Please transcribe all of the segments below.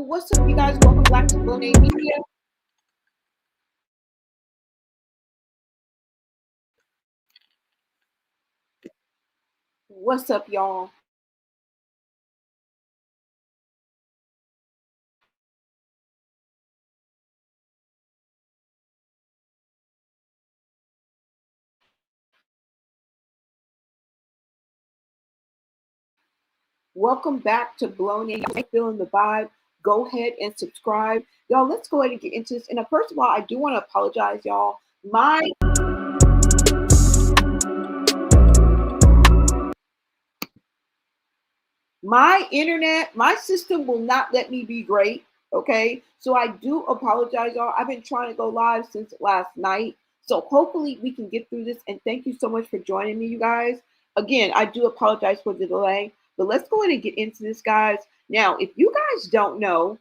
what's up, you guys? Welcome back to Blown Media. What's up, y'all? Welcome back to Blown Feeling the Vibe. Go ahead and subscribe. Y'all, let's go ahead and get into this. And first of all, I do want to apologize, y'all. My internet, my system will not let me be great. Okay. So I do apologize, y'all. I've been trying to go live since last night. So hopefully we can get through this. And thank you so much for joining me, you guys. Again, I do apologize for the delay, but let's go ahead and get into this, guys. Now, if you guys don't know,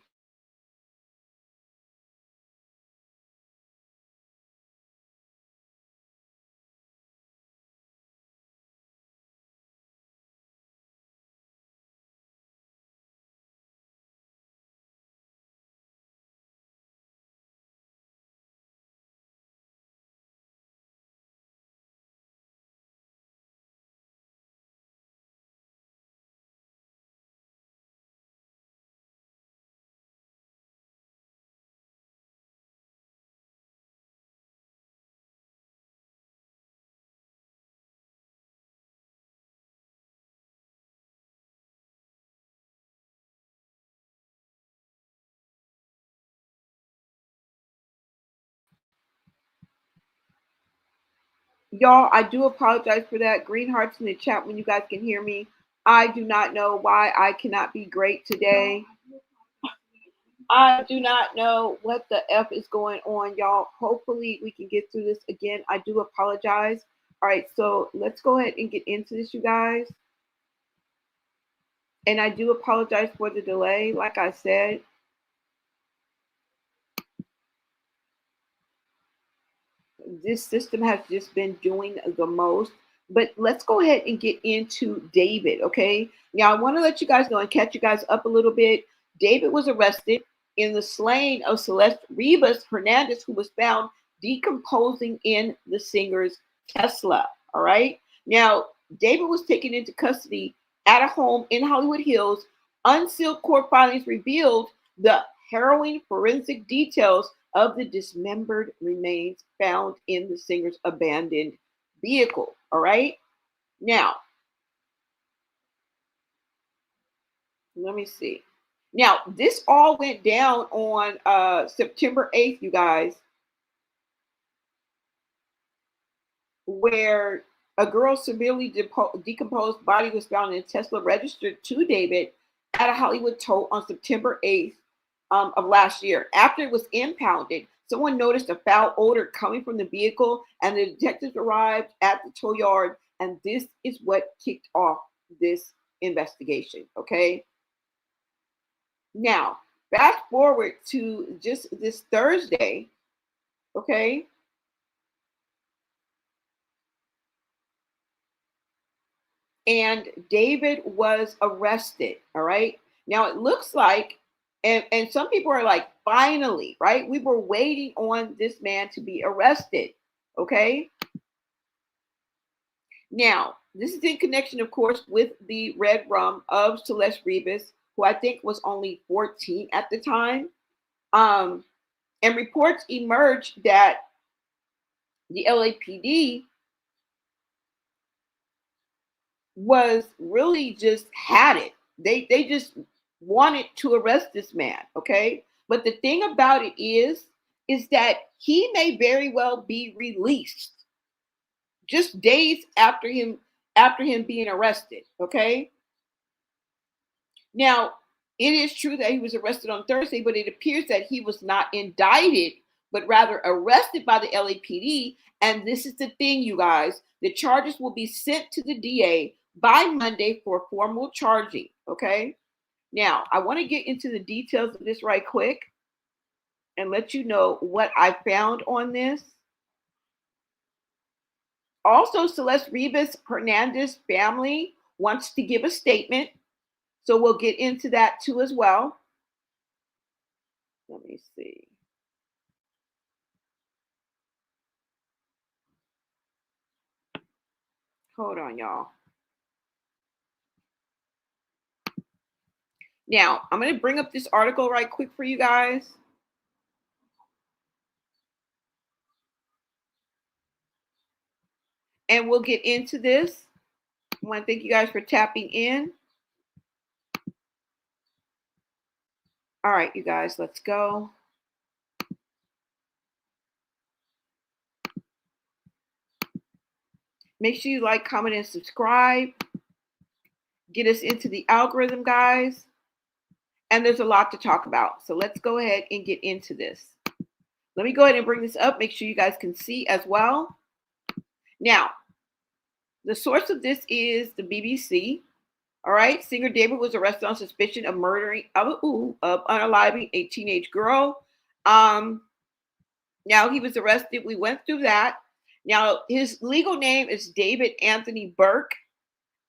y'all, I do apologize for that. Green hearts in the chat when you guys can hear me. I do not know why I cannot be great today. I do not know what the F is going on, y'all. Hopefully we can get through this. Again, I do apologize. All right, so let's go ahead and get into this, you guys. And I do apologize for the delay, like I said. This system has just been doing the most. But let's go ahead and get into David, okay? Now, I want to let you guys know and catch you guys up a little bit. David was arrested in the slaying of Celeste Rivas Hernandez, who was found decomposing in the singer's Tesla, all right? Now, David was taken into custody at a home in Hollywood Hills. Unsealed court filings revealed the harrowing forensic details of the dismembered remains found in the singer's abandoned vehicle. All right. Now, let me see. Now, this all went down on September 8th, you guys, where a girl's severely decomposed body was found in a Tesla registered to David at a Hollywood tow on September 8th of last year. After it was impounded, someone noticed a foul odor coming from the vehicle, and the detectives arrived at the tow yard, and this is what kicked off this investigation, okay? Now, fast forward to just this Thursday, okay? And David was arrested, all right? Now, it looks like, and some people are like, finally, right? We were waiting on this man to be arrested, okay? Now, this is in connection, of course, with the red rum of Celeste Rivas, who I think was only 14 at the time. And reports emerged that the LAPD was really just had it. They just wanted to arrest this man, okay? But the thing about it is that he may very well be released just days after him being arrested, okay? Now, it is true that he was arrested on Thursday, but it appears that he was not indicted, but rather arrested by the LAPD. And this is the thing, you guys, the charges will be sent to the DA by Monday for formal charging, okay? Now, I want to get into the details of this right quick and let you know what I found on this. Also, Celeste Rivas Hernandez family wants to give a statement. So we'll get into that too as well. Let me see. Hold on, y'all. Now, I'm going to bring up this article right quick for you guys. And we'll get into this. I want to thank you guys for tapping in. All right, you guys, let's go. Make sure you like, comment, and subscribe. Get us into the algorithm, guys. And there's a lot to talk about. So let's go ahead and get into this. Let me go ahead and bring this up. Make sure you guys can see as well. Now, the source of this is the BBC. All right. Singer David was arrested on suspicion of murdering, of unaliving a teenage girl. Now he was arrested. We went through that. Now, his legal name is David Anthony Burke,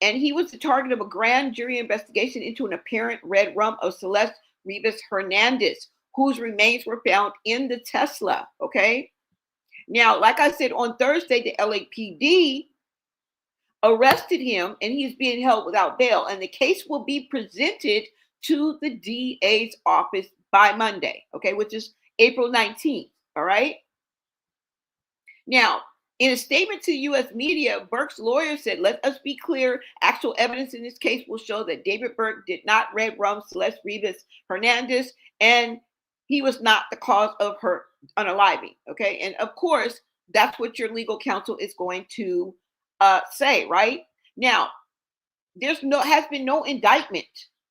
and he was the target of a grand jury investigation into an apparent red rum of Celeste Rivas Hernandez, whose remains were found in the Tesla. Okay. Now, like I said, on Thursday, the LAPD arrested him, and he's being held without bail. And the case will be presented to the DA's office by Monday, okay, which is April 19th. All right. Now, in a statement to U.S. media, Burke's lawyer said, "Let us be clear. Actual evidence in this case will show that David Burke did not red rum Celeste Rivas Hernandez, and he was not the cause of her unaliving." Okay. And of course, that's what your legal counsel is going to say, right? Now, has been no indictment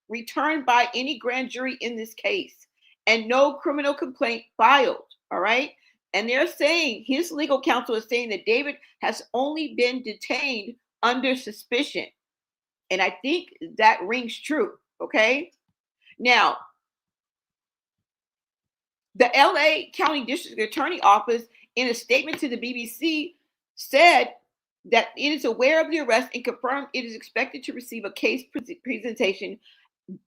returned by any grand jury in this case, and no criminal complaint filed. All right. And they're saying, his legal counsel is saying, that David has only been detained under suspicion. And I think that rings true. Okay. Now, the LA County District Attorney Office, in a statement to the BBC, said that it is aware of the arrest and confirmed it is expected to receive a case presentation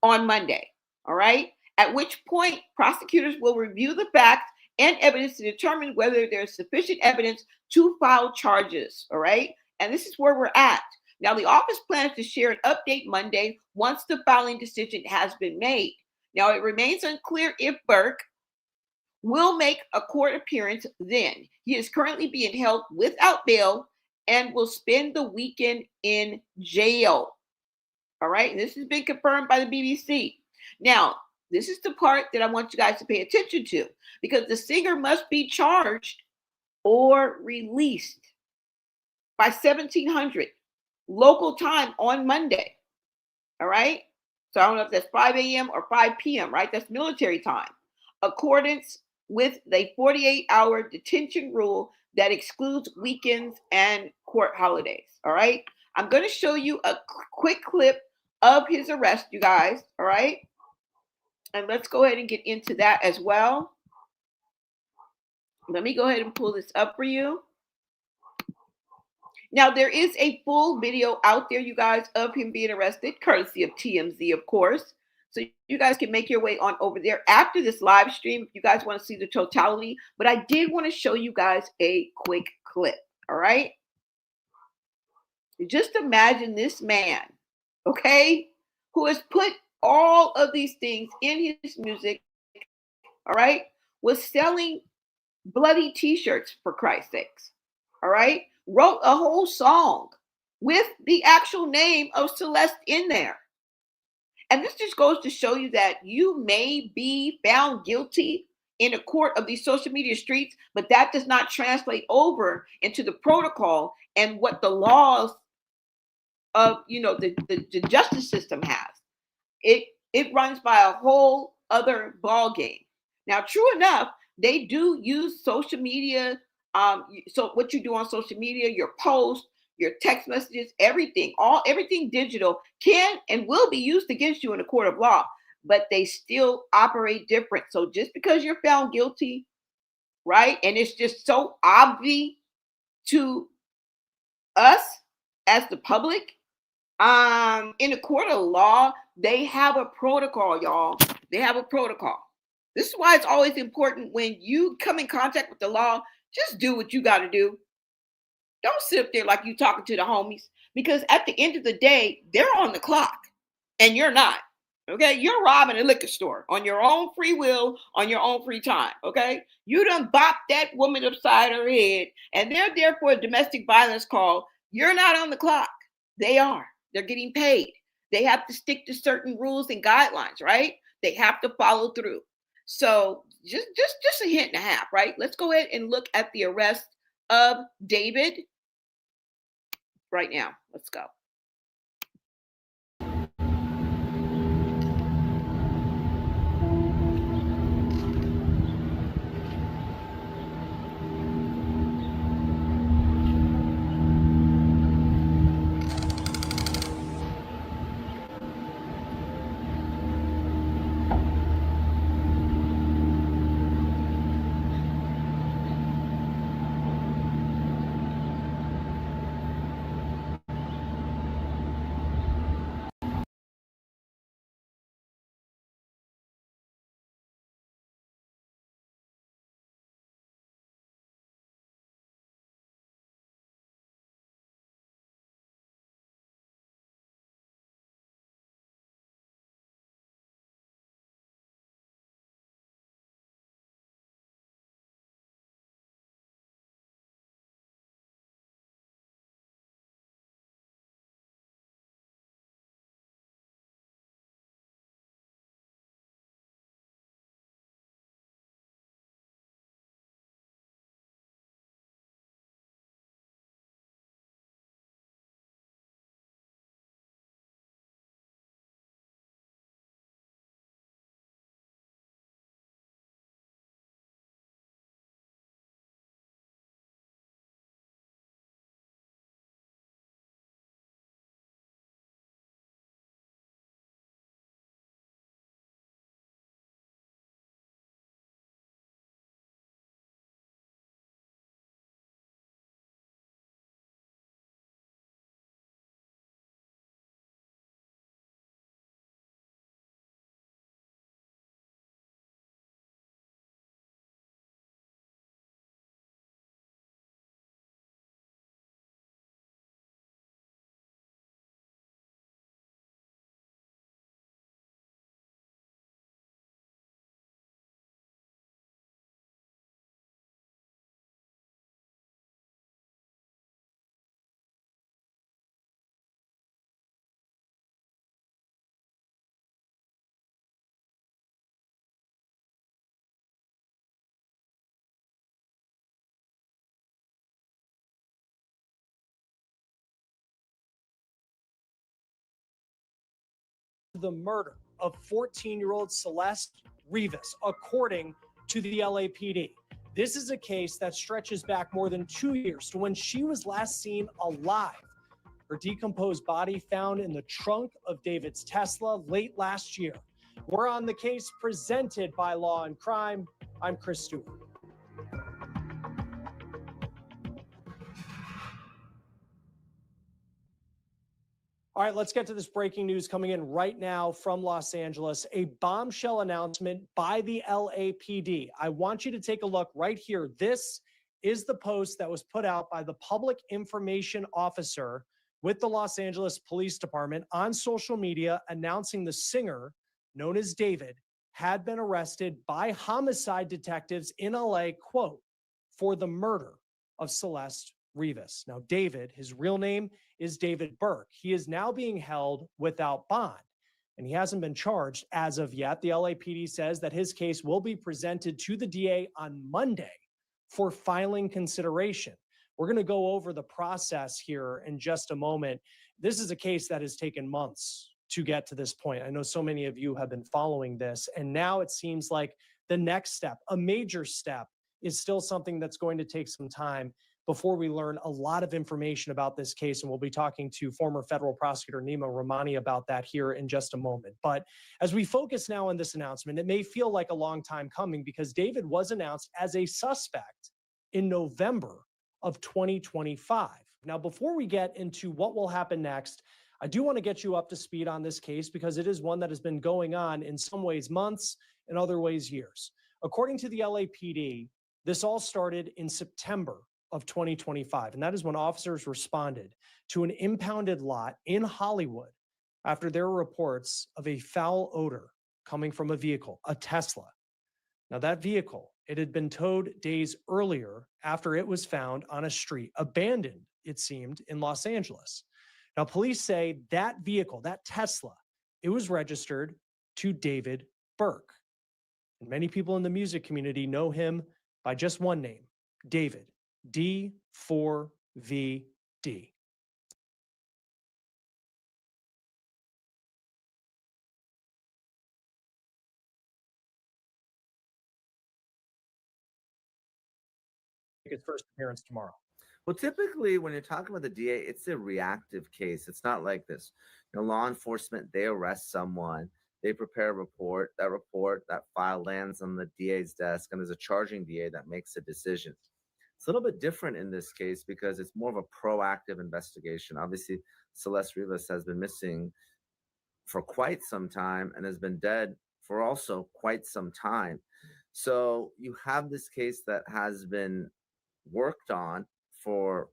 on Monday. All right. At which point, prosecutors will review the facts and evidence to determine whether there's sufficient evidence to file charges. All right. And this is where we're at. Now, the office plans to share an update Monday once the filing decision has been made. Now, it remains unclear if Burke will make a court appearance then. He is currently being held without bail and will spend the weekend in jail. All right. And this has been confirmed by the BBC. Now, this is the part that I want you guys to pay attention to, because the singer must be charged or released by 1700 local time on Monday. All right. So I don't know if that's 5 a.m. or 5 p.m., right? That's military time. Accordance with the 48-hour detention rule that excludes weekends and court holidays. All right. I'm going to show you a quick clip of his arrest, you guys. All right. And let's go ahead and get into that as well. Let me go ahead and pull this up for you. Now, there is a full video out there, you guys, of him being arrested, courtesy of TMZ, of course. So you guys can make your way on over there after this live stream if you guys want to see the totality. But I did want to show you guys a quick clip. All right. Just imagine this man, okay, who has put all of these things in his music, all right, was selling bloody t-shirts, for Christ's sakes, all right, wrote a whole song with the actual name of Celeste in there. And this just goes to show you that you may be found guilty in a court of these social media streets, but that does not translate over into the protocol and what the laws of, the justice system has. It runs by a whole other ball game. Now, true enough, they do use social media. So what you do on social media, your posts, your text messages, everything digital can and will be used against you in a court of law, but they still operate different. So just because you're found guilty, right, and it's just so obvious to us as the public, in a court of law, they have a protocol, y'all. They have a protocol. This is why it's always important when you come in contact with the law, just do what you got to do. Don't sit there like you talking to the homies, because at the end of the day, they're on the clock and you're not. Okay, you're robbing a liquor store on your own free will, on your own free time. Okay, you done bop that woman upside her head, and they're there for a domestic violence call. You're not on the clock. They are. They're getting paid. They have to stick to certain rules and guidelines, right? They have to follow through. So just a hint and a half, right? Let's go ahead and look at the arrest of David right now. Let's go. The murder of 14-year-old Celeste Rivas, according to the LAPD. This is a case that stretches back more than 2 years to when she was last seen alive. Her decomposed body found in the trunk of David's Tesla late last year. We're on the case presented by Law and Crime. I'm Chris Stewart. All right, let's get to this breaking news coming in right now from Los Angeles. A bombshell announcement by the LAPD. I want you to take a look right here. This is the post that was put out by the public information officer with the Los Angeles Police Department on social media announcing the singer, known as David, had been arrested by homicide detectives in LA, quote, for the murder of Celeste Rivas. Now, David, his real name is David Burke. He is now being held without bond, and he hasn't been charged as of yet. The LAPD says that his case will be presented to the DA on Monday for filing consideration. We're going to go over the process here in just a moment. This is a case that has taken months to get to this point. I know so many of you have been following this, and now it seems like the next step, a major step, is still something that's going to take some time before we learn a lot of information about this case. And we'll be talking to former federal prosecutor Nima Rahmani about that here in just a moment. But as we focus now on this announcement, it may feel like a long time coming because David was announced as a suspect in November of 2025. Now, before we get into what will happen next, I do want to get you up to speed on this case because it is one that has been going on in some ways months, in other ways, years. According to the LAPD, this all started in September of 2025, and that is when officers responded to an impounded lot in Hollywood after there were reports of a foul odor coming from a vehicle, a Tesla. Now, that vehicle, it had been towed days earlier after it was found on a street, abandoned, it seemed, in Los Angeles. Now, police say that vehicle, that Tesla, it was registered to David Burke. And many people in the music community know him by just one name, David, D4VD. His first appearance tomorrow. Well, typically, when you're talking about the DA, it's a reactive case. It's not like this. Law enforcement, they arrest someone, they prepare a report, that file lands on the DA's desk, and there's a charging DA that makes a decision. It's a little bit different in this case because it's more of a proactive investigation. Obviously, Celeste Rivas has been missing for quite some time and has been dead for also quite some time. So you have this case that has been worked on for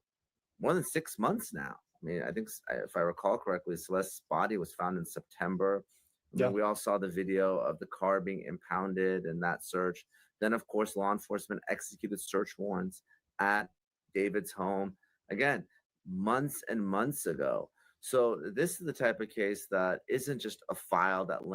more than 6 months now. I mean, I think, if I recall correctly, Celeste's body was found in September. We all saw the video of the car being impounded and that search. Then, of course, law enforcement executed search warrants at David's home, again, months and months ago. So this is the type of case that isn't just a file that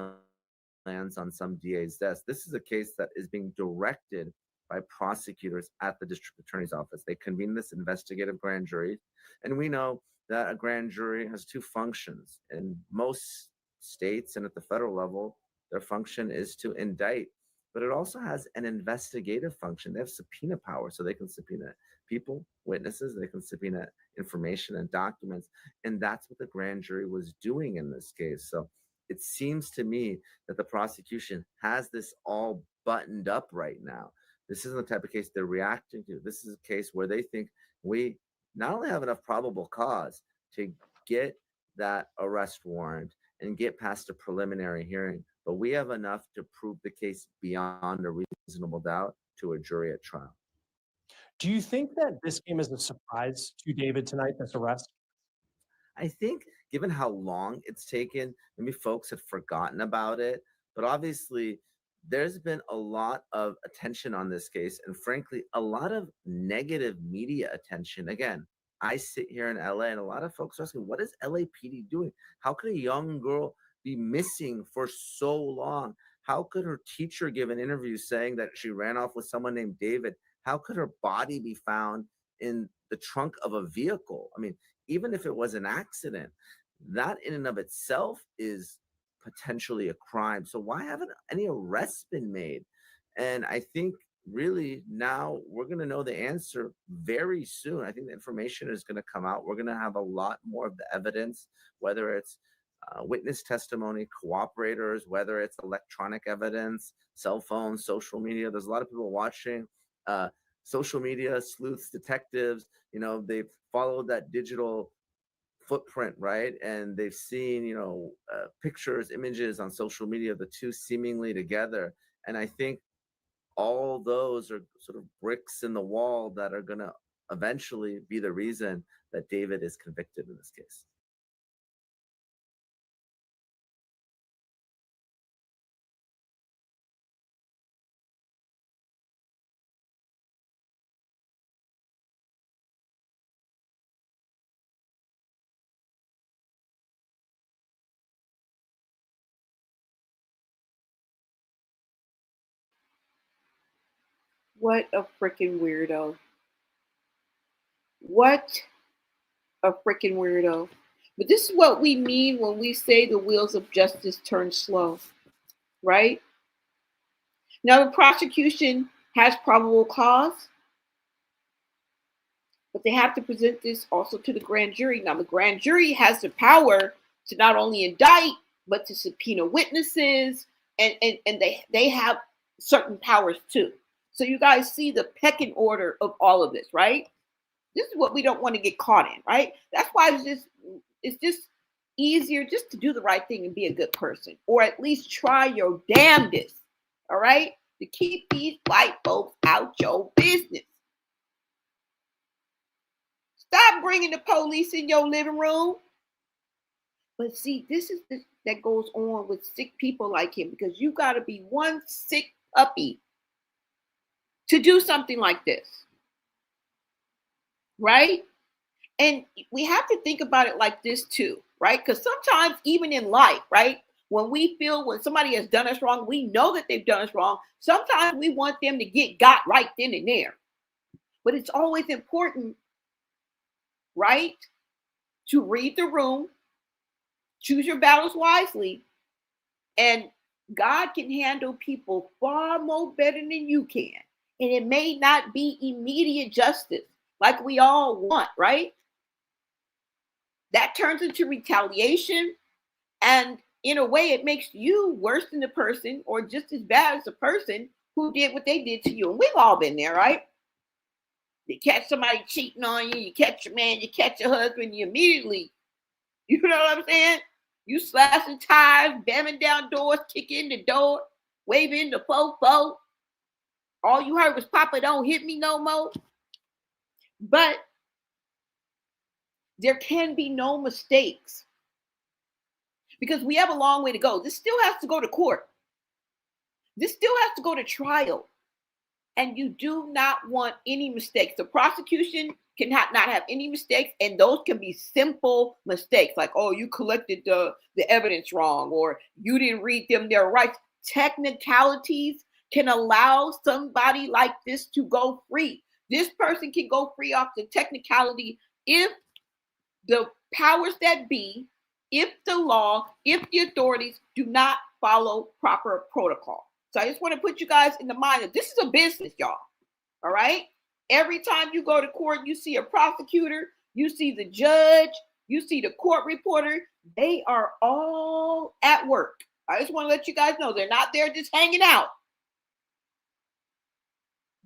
lands on some DA's desk. This is a case that is being directed by prosecutors at the district attorney's office. They convene this investigative grand jury, and we know that a grand jury has two functions. In most states and at the federal level, their function is to indict, but it also has an investigative function. They have subpoena power, so they can subpoena people, witnesses, they can subpoena information and documents, and that's what the grand jury was doing in this case. So it seems to me that the prosecution has this all buttoned up right now. This isn't the type of case they're reacting to. This is a case where they think we not only have enough probable cause to get that arrest warrant and get past a preliminary hearing, but we have enough to prove the case beyond a reasonable doubt to a jury at trial. Do you think that this came as a surprise to David tonight, this arrest? I think given how long it's taken, maybe folks had forgotten about it, but obviously there's been a lot of attention on this case, and frankly, a lot of negative media attention. Again, I sit here in LA, and a lot of folks are asking, what is LAPD doing? How could a young girl be missing for so long? How could her teacher give an interview saying that she ran off with someone named David? How could her body be found in the trunk of a vehicle? I mean, even if it was an accident, that in and of itself is potentially a crime. So why haven't any arrests been made? And I think really now we're going to know the answer very soon. I think the information is going to come out. We're going to have a lot more of the evidence, whether it's witness testimony, cooperators, whether it's electronic evidence, cell phones, social media. There's a lot of people watching. Social media sleuths, detectives, they've followed that digital footprint, right? And they've seen, pictures, images on social media, the two seemingly together. And I think all those are sort of bricks in the wall that are going to eventually be the reason that David is convicted in this case. What a freaking weirdo. What a freaking weirdo. But this is what we mean when we say the wheels of justice turn slow, right? Now, the prosecution has probable cause, but they have to present this also to the grand jury. Now, the grand jury has the power to not only indict, but to subpoena witnesses, and they have certain powers too. So you guys see the pecking order of all of this, right? This is what we don't want to get caught in, right? That's why it's just easier just to do the right thing and be a good person, or at least try your damnedest all right? To keep these white folks out your business. Stop bringing the police in your living room. But see, this is that goes on with sick people like him, because you got to be one sick puppy to do something like this, right? And we have to think about it like this too, right? Because sometimes even in life, right, when somebody has done us wrong, we know that they've done us wrong. Sometimes we want them to get got right then and there. But it's always important, right, to read the room, choose your battles wisely, and God can handle people far more better than you can. And it may not be immediate justice like we all want, right? That turns into retaliation. And in a way, it makes you worse than the person, or just as bad as the person who did what they did to you. And we've all been there, right? You catch somebody cheating on you, you catch your man, you catch your husband, you immediately, you know what I'm saying? You slashing tires, bamming down doors, kicking the door, waving the fofo. All you heard was, Papa, don't hit me no more. But there can be no mistakes, because we have a long way to go. This still has to go to court. This still has to go to trial. And you do not want any mistakes. The prosecution can not have any mistakes, and those can be simple mistakes, like, oh, you collected the evidence wrong, or you didn't read them their rights. Technicalities can allow somebody like this to go free. This person can go free off the technicality if the powers that be, if the law, if the authorities do not follow proper protocol. So I just want to put you guys in the mind that this is a business, y'all. All right? Every time you go to court, you see a prosecutor, you see the judge, you see the court reporter. They are all at work. I just want to let you guys know they're not there just hanging out.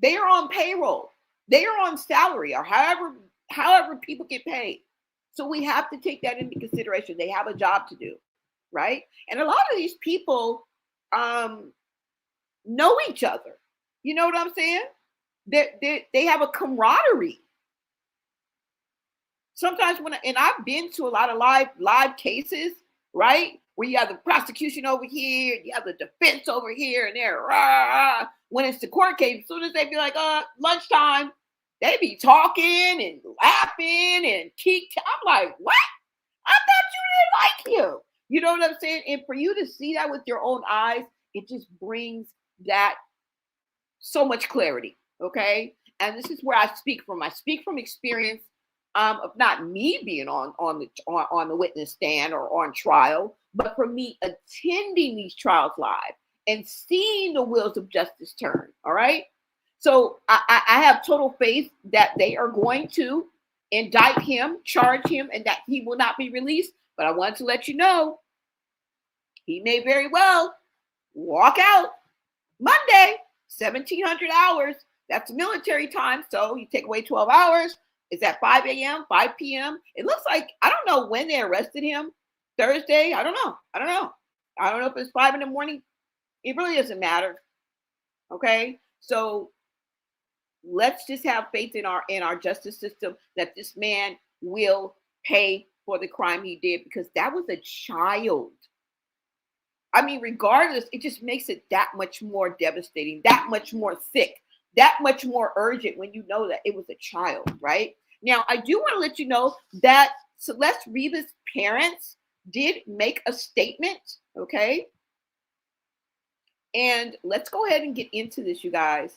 They are on payroll. They are on salary, or however people get paid. So we have to take that into consideration. They have a job to do, right? And a lot of these people know each other. You know what I'm saying? They have a camaraderie. Sometimes and I've been to a lot of live cases, right? Where you have the prosecution over here, you have the defense over here, and they're rah. When it's the court case, as soon as they be like, lunchtime, they be talking and laughing and I'm like, what? I thought you didn't like him. You know what I'm saying? And for you to see that with your own eyes, it just brings that so much clarity. Okay. And this is where I speak from. I speak from experience of not me being on the witness stand or on trial, but for me attending these trials live and seeing the wheels of justice turn. All right. So I have total faith that they are going to indict him, charge him, and that he will not be released. But I wanted to let you know, he may very well walk out Monday, 1,700 hours. That's military time. So you take away 12 hours. It's at 5 a.m., 5 p.m. It looks like, I don't know when they arrested him. Thursday? I don't know. I don't know if it's 5 in the morning. It really doesn't matter. Okay. So let's just have faith in our justice system that this man will pay for the crime he did, because that was a child. I mean, regardless, it just makes it that much more devastating, that much more thick, that much more urgent when you know that it was a child, right? Now, I do want to let you know that Celeste Rivas' parents did make a statement, okay? And let's go ahead and get into this, you guys.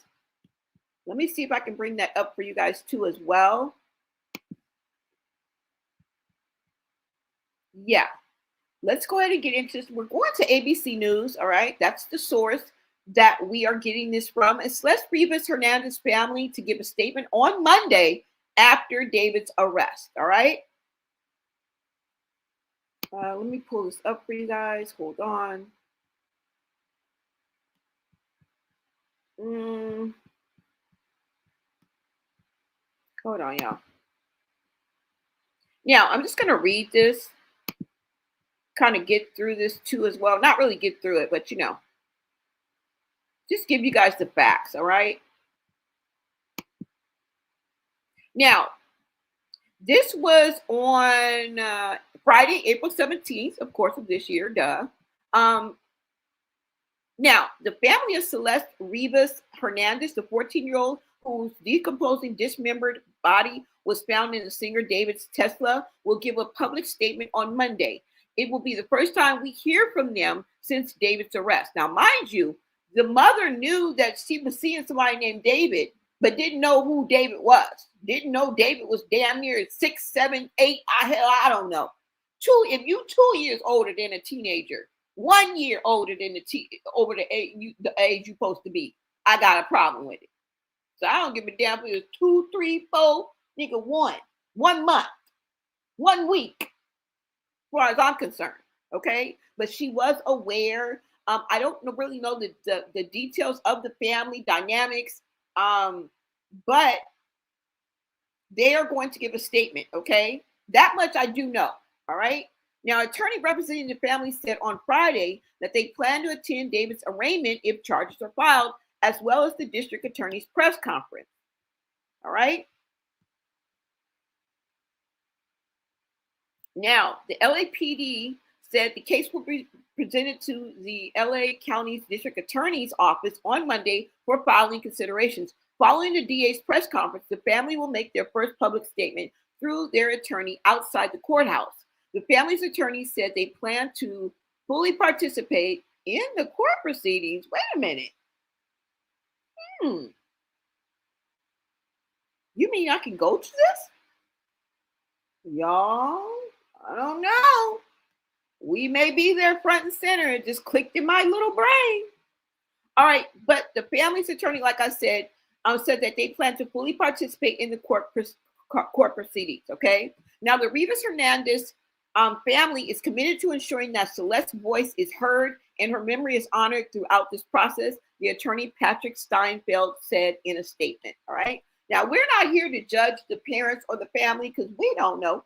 Let me see if I can bring that up for you guys too as well. Yeah. Let's go ahead and get into this. We're going to ABC News, all right? That's the source that we are getting this from. It's Celeste Rivas Hernandez family to give a statement on Monday after David's arrest, all right? Let me pull this up for you guys. Hold on. Hold on, y'all. Now, I'm just going to read this, kind of get through this too as well. Not really get through it, but you know. Just give you guys the facts, all right? Now, this was on Friday, April 17th, of course, of this year, duh. Now, the family of Celeste Rivas Hernandez, the 14-year-old whose decomposing, dismembered body was found in the singer David's Tesla, will give a public statement on Monday. It will be the first time we hear from them since David's arrest. Now, mind you, the mother knew that she was seeing somebody named David, but didn't know who David was. Didn't know David was damn near 6, 7, 8. I don't know. If you 2 years older than a teenager, 1 year older than over the age you're supposed to be, I got a problem with it. So I don't give a damn if it was 2, 3, 4, nigga, 1 month, 1 week, as far as I'm concerned. Okay, but she was aware. I don't really know the details of the family dynamics, but they are going to give a statement. Okay, that much I do know. All right. Now, attorney representing the family said on Friday that they plan to attend David's arraignment if charges are filed, as well as the district attorney's press conference. All right. Now, the LAPD said the case will be presented to the LA County's district attorney's office on Monday for filing considerations. Following the DA's press conference, the family will make their first public statement through their attorney outside the courthouse. The family's attorney said they plan to fully participate in the court proceedings. Wait a minute. You mean I can go to this? Y'all, I don't know. We may be there front and center. It just clicked in my little brain. All right, but the family's attorney, like I said that they plan to fully participate in the court proceedings, okay? Now, the Rivas Hernandez family is committed to ensuring that Celeste's voice is heard and her memory is honored throughout this process, the attorney Patrick Steinfeld said in a statement, all right? Now, we're not here to judge the parents or the family because we don't know.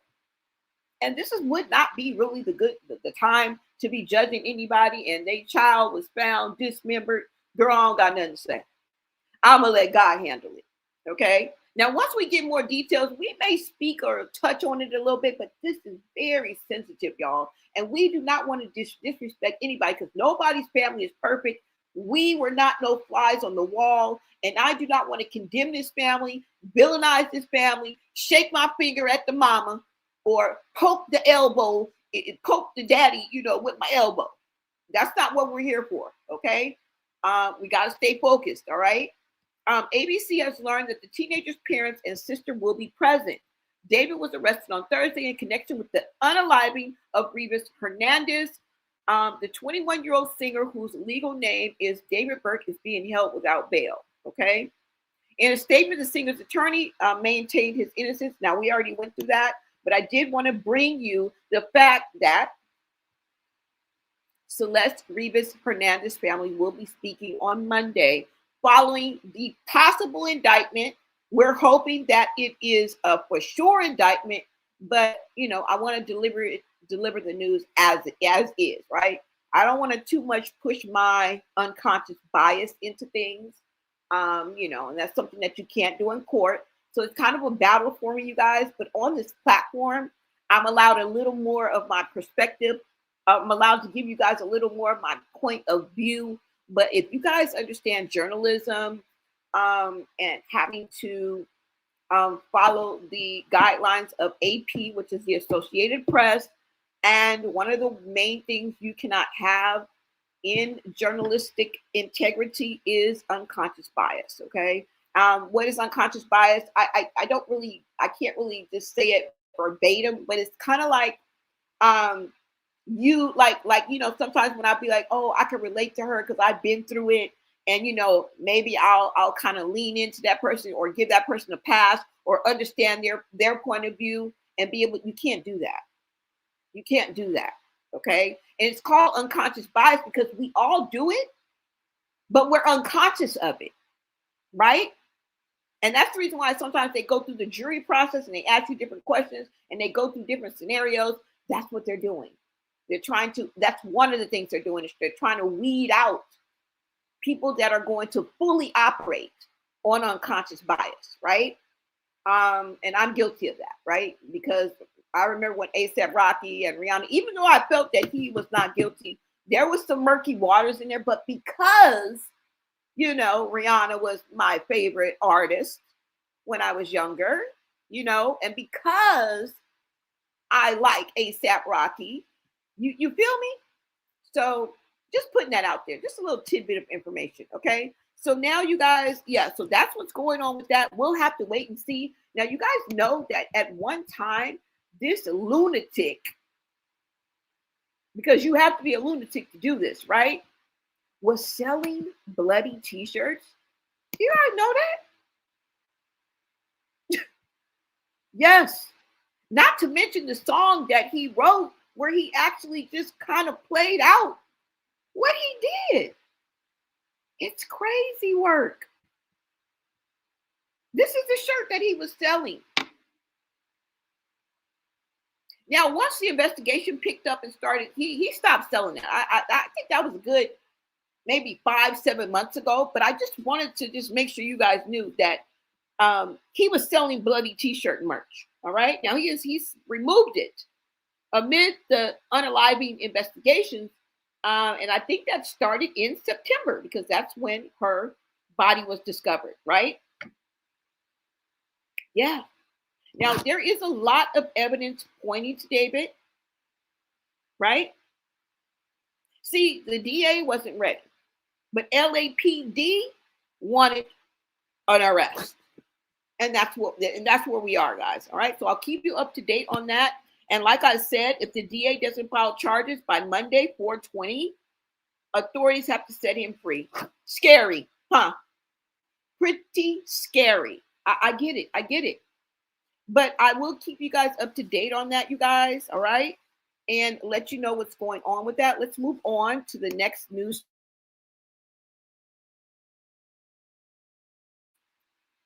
And this would not be really the time to be judging anybody, and their child was found dismembered. Girl, I don't got nothing to say. I'm going to let God handle it, okay? Now, once we get more details, we may speak or touch on it a little bit, but this is very sensitive, y'all. And we do not want to disrespect anybody because nobody's family is perfect. We were not no flies on the wall. And I do not want to condemn this family, villainize this family, shake my finger at the mama, or poke the daddy, with my elbow. That's not what we're here for, okay? We got to stay focused, all right? ABC has learned that the teenager's parents and sister will be present. David was arrested on Thursday in connection with the unaliving of Rivas Hernandez. The 21-year-old singer, whose legal name is David Burke, is being held without bail, okay? In a statement, the singer's attorney maintained his innocence. Now, we already went through that, but I did want to bring you the fact that Celeste Rivas Hernandez family will be speaking on Monday following the possible indictment. We're hoping that it is a for sure indictment, but I want to deliver the news as is, right? I don't want to too much push my unconscious bias into things, and that's something that you can't do in court. So it's kind of a battle for me, you guys. But on this platform, I'm allowed a little more of my perspective. I'm allowed to give you guys a little more of my point of view. But if you guys understand journalism and having to follow the guidelines of AP, which is the Associated Press, and one of the main things you cannot have in journalistic integrity is unconscious bias, okay? What is unconscious bias? I can't really just say it verbatim, but it's kind of like sometimes when I be like, oh, I can relate to her because I've been through it, and maybe I'll kind of lean into that person or give that person a pass or understand their point of view and be able. You can't do that. You can't do that. Okay, and it's called unconscious bias because we all do it, but we're unconscious of it, right? And that's the reason why sometimes they go through the jury process and they ask you different questions and they go through different scenarios. That's what they're doing. That's one of the things they're doing is they're trying to weed out people that are going to fully operate on unconscious bias, right? And I'm guilty of that, right? Because I remember when A$AP Rocky and Rihanna, even though I felt that he was not guilty, there was some murky waters in there. But because, you know, Rihanna was my favorite artist when I was younger, you know, and because I like A$AP Rocky, you feel me? So just putting that out there, just a little tidbit of information, okay? So now you guys, yeah, so that's what's going on with that. We'll have to wait and see. Now you guys know that at one time, this lunatic, because you have to be a lunatic to do this, right? Was selling bloody t-shirts. Do you guys know that? Yes. Not to mention the song that he wrote where he actually just kind of played out what he did. It's crazy work. This is the shirt that he was selling. Now, once the investigation picked up and started, he stopped selling it. I think that was a good maybe 5-7 months ago, but I just wanted to just make sure you guys knew that he was selling bloody t-shirt merch. All right. Now he's removed it amid the unaliving investigations. And I think that started in September because that's when her body was discovered, right? Yeah. Now, there is a lot of evidence pointing to David, right? See, the DA wasn't ready, but LAPD wanted an arrest. And that's where we are, guys. All right. So I'll keep you up to date on that. And like I said, if the DA doesn't file charges by Monday, 4/20, authorities have to set him free. Scary, huh? Pretty scary. I get it. I get it. But I will keep you guys up to date on that, you guys. All right. And let you know what's going on with that. Let's move on to the next news.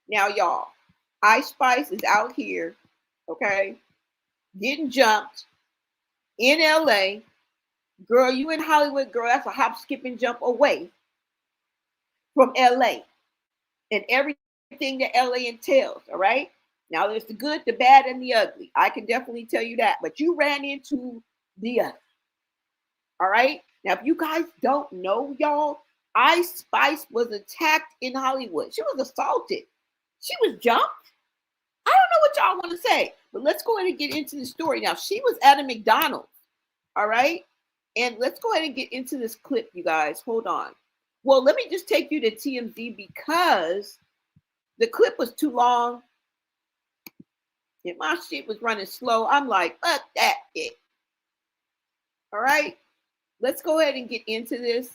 Now, y'all, Ice Spice is out here, okay, getting jumped in LA. Girl, you in Hollywood, girl, that's a hop, skip, and jump away from LA and everything that LA entails, all right? Now, there's the good, the bad, and the ugly. I can definitely tell you that. But you ran into the other, all right? Now, if you guys don't know, y'all, Ice Spice was attacked in Hollywood. She was assaulted. She was jumped. I don't know what y'all want to say, but let's go ahead and get into the story. Now, she was at a McDonald's, all right? And let's go ahead and get into this clip, you guys. Hold on. Well, let me just take you to TMZ because the clip was too long. And my shit was running slow. I'm like, fuck that shit. All right? Let's go ahead and get into this.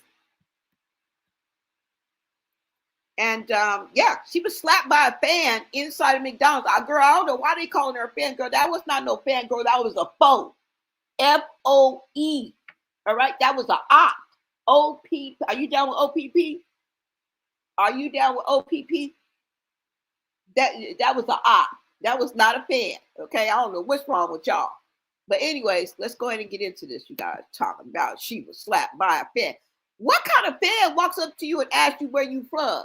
And yeah, she was slapped by a fan inside of McDonald's. Girl, I don't know why they calling her a fan, girl. That was not no fan, girl. That was a foe. FOE. All right, that was an op. OP. Are you down with OPP? Are you down with OPP? That was an op. That was not a fan. Okay, I don't know what's wrong with y'all. But anyways, let's go ahead and get into this. You guys talking about she was slapped by a fan. What kind of fan walks up to you and asks you where you from?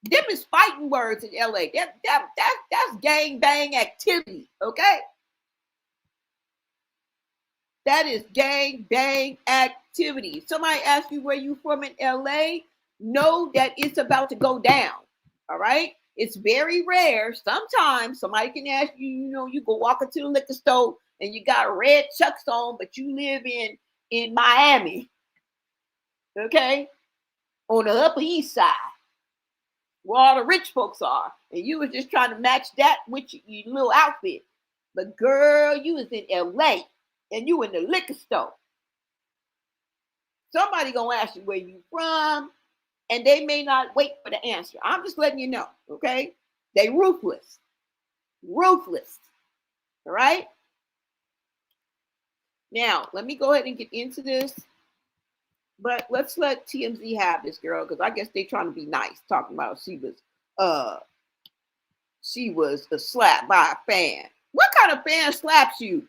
Them is fighting words in LA. That's gang bang activity, okay? That is gang bang activity. Somebody asks you where you from in LA, know that it's about to go down, all right? It's very rare. Sometimes somebody can ask you, you know, you go walk into the liquor store and you got red Chucks on, but you live in Miami, okay? On the Upper East Side, where all the rich folks are. And you was just trying to match that with your little outfit. But girl, you was in LA and you in the liquor store. Somebody gonna ask you where you from, and they may not wait for the answer. I'm just letting you know, okay? They ruthless. Ruthless. All right? Now, let me go ahead and get into this. But let's let TMZ have this, girl, because I guess they trying to be nice, talking about she was slapped by a fan. What kind of fan slaps you?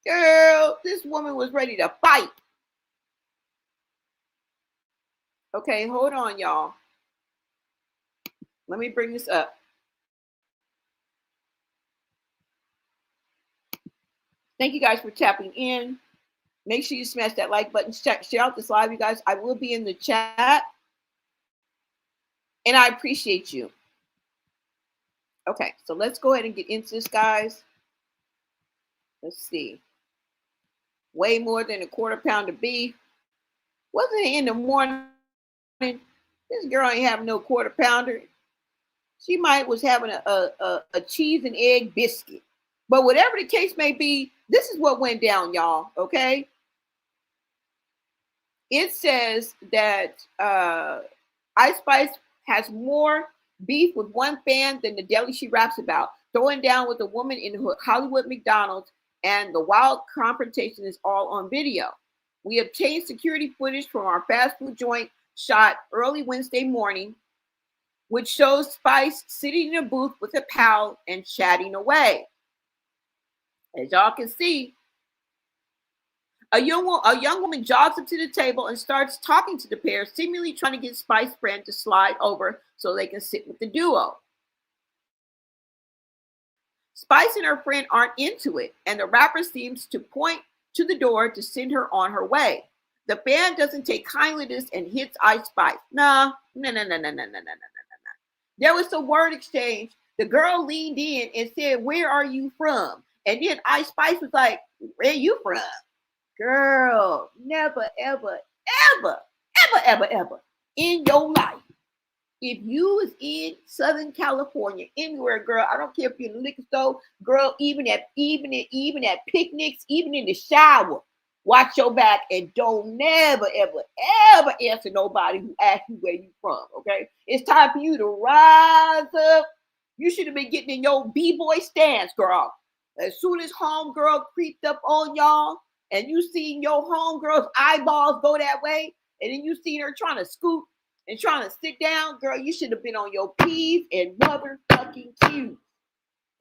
Girl, this woman was ready to fight. Okay, hold on, y'all. Let me bring this up. Thank you guys for tapping in. Make sure you smash that like button. Share out this live, you guys. I will be in the chat. And I appreciate you. Okay, so let's go ahead and get into this, guys. Let's see. Way more than a quarter pound of beef. Wasn't it in the morning? This girl ain't having no quarter pounder. She was having a cheese and egg biscuit. But whatever the case may be, this is what went down, y'all. Okay. It says that Ice Spice has more beef with one fan than the deli she raps about, throwing down with a woman in Hollywood McDonald's, and the wild confrontation is all on video. We obtained security footage from our fast food joint shot early Wednesday morning, which shows Spice sitting in a booth with a pal and chatting away. As y'all can see, a young woman jogs up to the table and starts talking to the pair, seemingly trying to get Spice's friend to slide over so they can sit with the duo. Spice and her friend aren't into it, and the rapper seems to point to the door to send her on her way. The fan doesn't take kindly to this and hits Ice Spice. No. There was some word exchange. The girl leaned in and said, "Where are you from?" And then Ice Spice was like, "Where you from?" Girl, never, ever, ever, ever, ever, ever in your life, if you was in Southern California, anywhere, girl, I don't care if you're in the liquor store, girl, even at picnics, even in the shower, watch your back and don't never, ever, ever answer nobody who asks you where you from, okay? It's time for you to rise up. You should have been getting in your B-boy stance, girl. As soon as homegirl creeped up on y'all, and you seen your homegirl's eyeballs go that way, and then you seen her trying to scoot and trying to sit down, girl, you should have been on your P's and motherfucking Q's.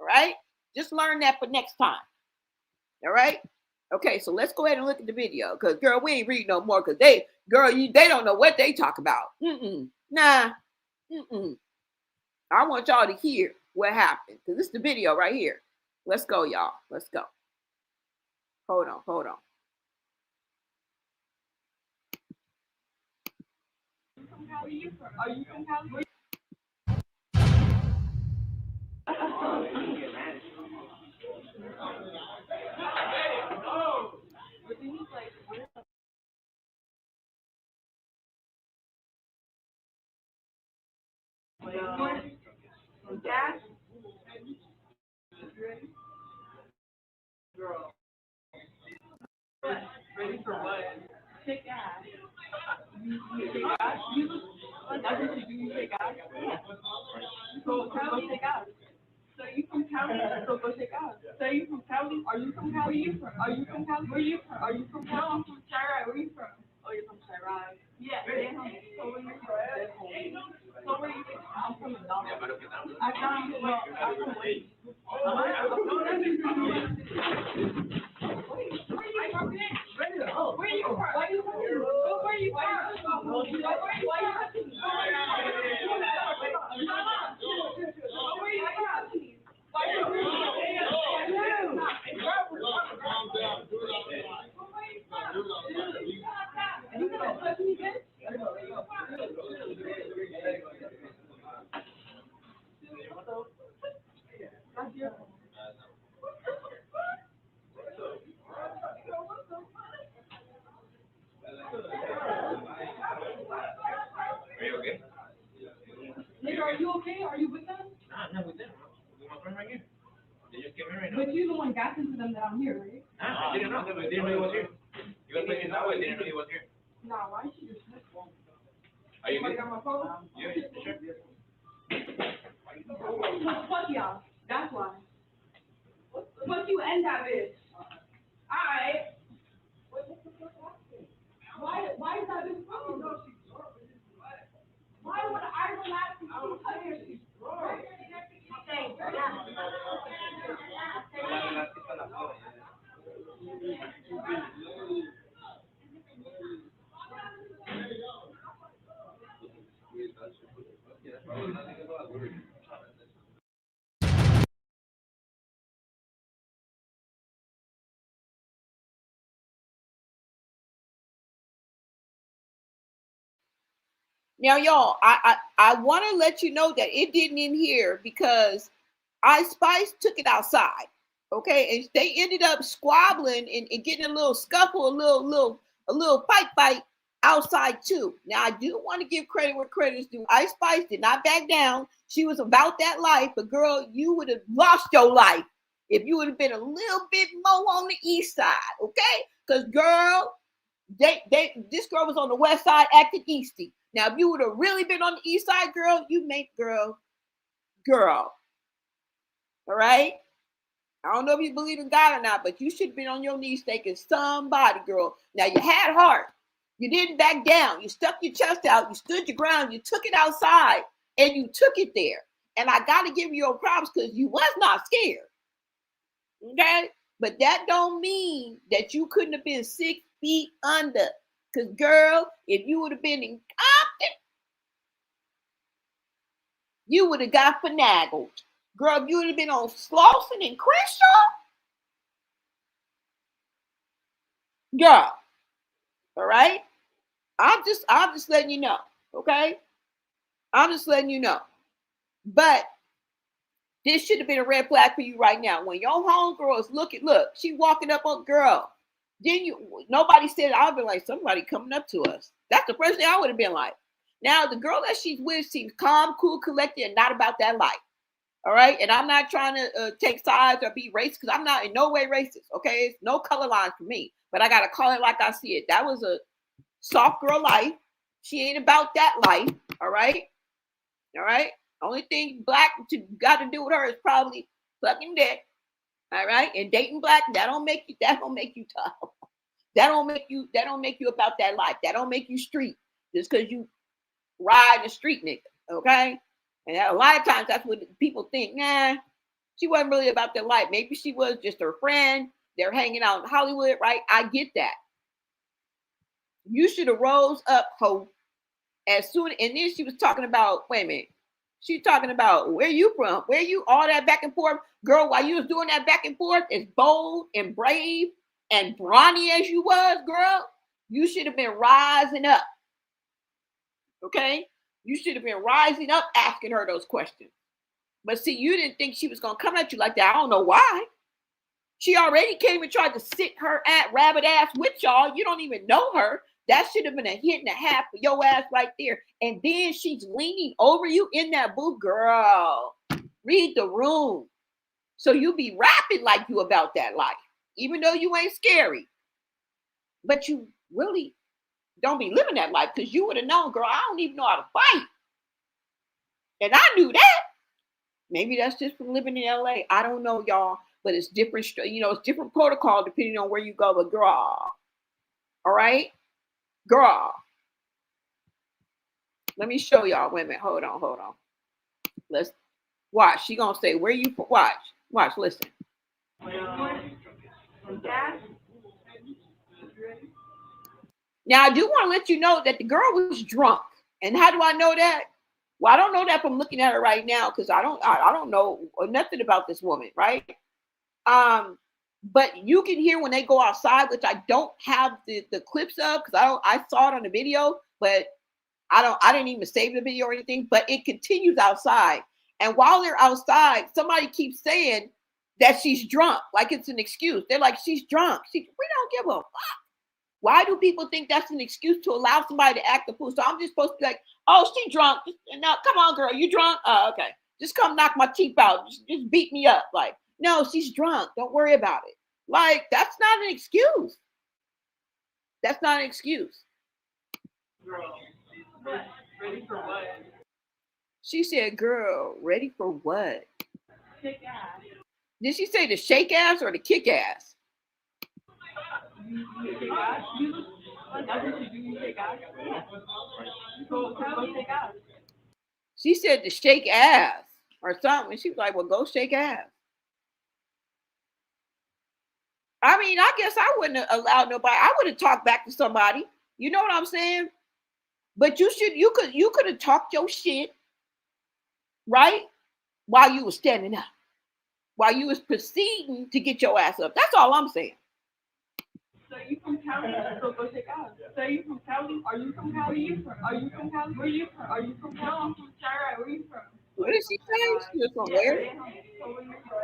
All right? Just learn that for next time. All right? Okay, so let's go ahead and look at the video. Because, girl, we ain't reading no more. Because they don't know what they talk about. Nah. I want y'all to hear what happened. Because this is the video right here. Let's go, y'all. Let's go. Hold on. Are you from California? Dad? Girl. Ready for what? Shake ass. You shake ass? That's what you do, you shake ass? Yeah. So go shake ass. So you from Cali? So go shake ass. So you from Cali? Are you from Cali? Where you from? Are you from Cali? Where you from? Are you from Cali? No, I'm from Chirac. Where you from? Oh, you're from Chirac. Yeah. So where you from? So where you from? I'm from McDonald's. I found I'm from Wayne. Are you okay? Are you with them? Nah, I'm not with them. With my friend right here. They just came in right now. But you're the one gassing to them that I'm here, right? Nah, I didn't know. They didn't know he was here. You guys making that way, they didn't know he was here. Nah, why should you just phone? Are you good? My phone? Yeah, sure. Fuck y'all. That's why. Fuck you and that bitch. Alright. Why is that bitch fucking? Why would I relax and keep touching you? Now, y'all, I want to let you know that it didn't end here because Ice Spice took it outside. Okay, and they ended up squabbling and getting a little scuffle, a little fight outside too. Now, I do want to give credit where credit is due. Ice Spice did not back down. She was about that life, but girl, you would have lost your life if you would have been a little bit more on the east side. Okay, because girl, this girl was on the west side acting easty. Now, if you would have really been on the east side, girl, you make girl. All right. I don't know if you believe in God or not, but you should have been on your knees thanking somebody, girl. Now, you had heart. You didn't back down. You stuck your chest out. You stood your ground. You took it outside, and you took it there. And I got to give you your props because you was not scared. Okay? But that don't mean that you couldn't have been 6 feet under. Because, girl, if you would have been in Compton, you would have got finagled. Girl, if you would have been on Slauson and Crenshaw, girl, all right? I'm just letting you know, okay? I'm just letting you know. But this should have been a red flag for you right now. When your homegirl is look, she walking up on girl. Then nobody said, I would have been like, somebody coming up to us. That's the first thing I would have been like. Now, the girl that she's with seems calm, cool, collected, and not about that life. All right. And I'm not trying to take sides or be racist because I'm not in no way racist. Okay. It's no color lines for me, but I got to call it like I see it. That was a soft girl life. She ain't about that life. All right. All right. Only thing black got to do with her is probably sucking dick. All right. And dating black, that don't make you tough. That don't make you about that life. That don't make you street just because you ride the street nigga. Okay. And a lot of times that's what people think. Nah, she wasn't really about their life. Maybe she was just her friend. They're hanging out in Hollywood, right? I get that. You should have rose up, ho, as soon. And then she was talking about, wait a minute. She's talking about where you from? Where you all that back and forth? Girl, while you was doing that back and forth, as bold and brave and brawny as you was, girl, you should have been rising up. Okay? You should have been rising up asking her those questions. But see, you didn't think she was going to come at you like that. I don't know why. She already came and tried to sit her rabbit ass with y'all. You don't even know her. That should have been a hit and a half for your ass right there. And then she's leaning over you in that booth. Girl, read the room. So you be rapping like you about that life, even though you ain't scary. But you really don't be living that life because you would have known, girl, I don't even know how to fight. And I knew that. Maybe that's just from living in LA. I don't know, y'all, but it's different. It's different protocol depending on where you go. But girl, all right, girl. Let me show y'all. Wait a minute. Hold on. Let's watch. She gonna say where you watch. Listen. Now I do want to let you know that the girl was drunk. And how do I know that? Well, I don't know that from looking at her right now because I don't know nothing about this woman, right? But you can hear when they go outside, which I don't have the clips of because I saw it on the video, but I didn't even save the video or anything. But it continues outside, and while they're outside, somebody keeps saying that she's drunk, like it's an excuse. They're like, she's drunk. We don't give a fuck. Why do people think that's an excuse to allow somebody to act a fool? So I'm just supposed to be like, oh, she's drunk. No, come on, girl, you drunk? Oh, okay. Just come knock my teeth out. Just beat me up. Like, no, she's drunk. Don't worry about it. Like, that's not an excuse. That's not an excuse. Girl, ready for what? She said, girl, ready for what? Kick ass. Did she say the shake ass or the kick ass? You kick ass? That's what you do, you kick ass? Yeah. So go kick ass. She said to shake ass or something. She was like, well, go shake ass. I mean, I guess I wouldn't have allowed nobody. I would have talked back to somebody. You know what I'm saying? But you could have talked your shit, right? While you was standing up. While you was proceeding to get your ass up. That's all I'm saying. So you from Cali? So go check out. So you from Cali? Are you from Cali? Where you from? Are you from Cali? Where you from? Are you from Cali? No, I'm from Chirac. Where you from? What did she say? She was from where? So where you from?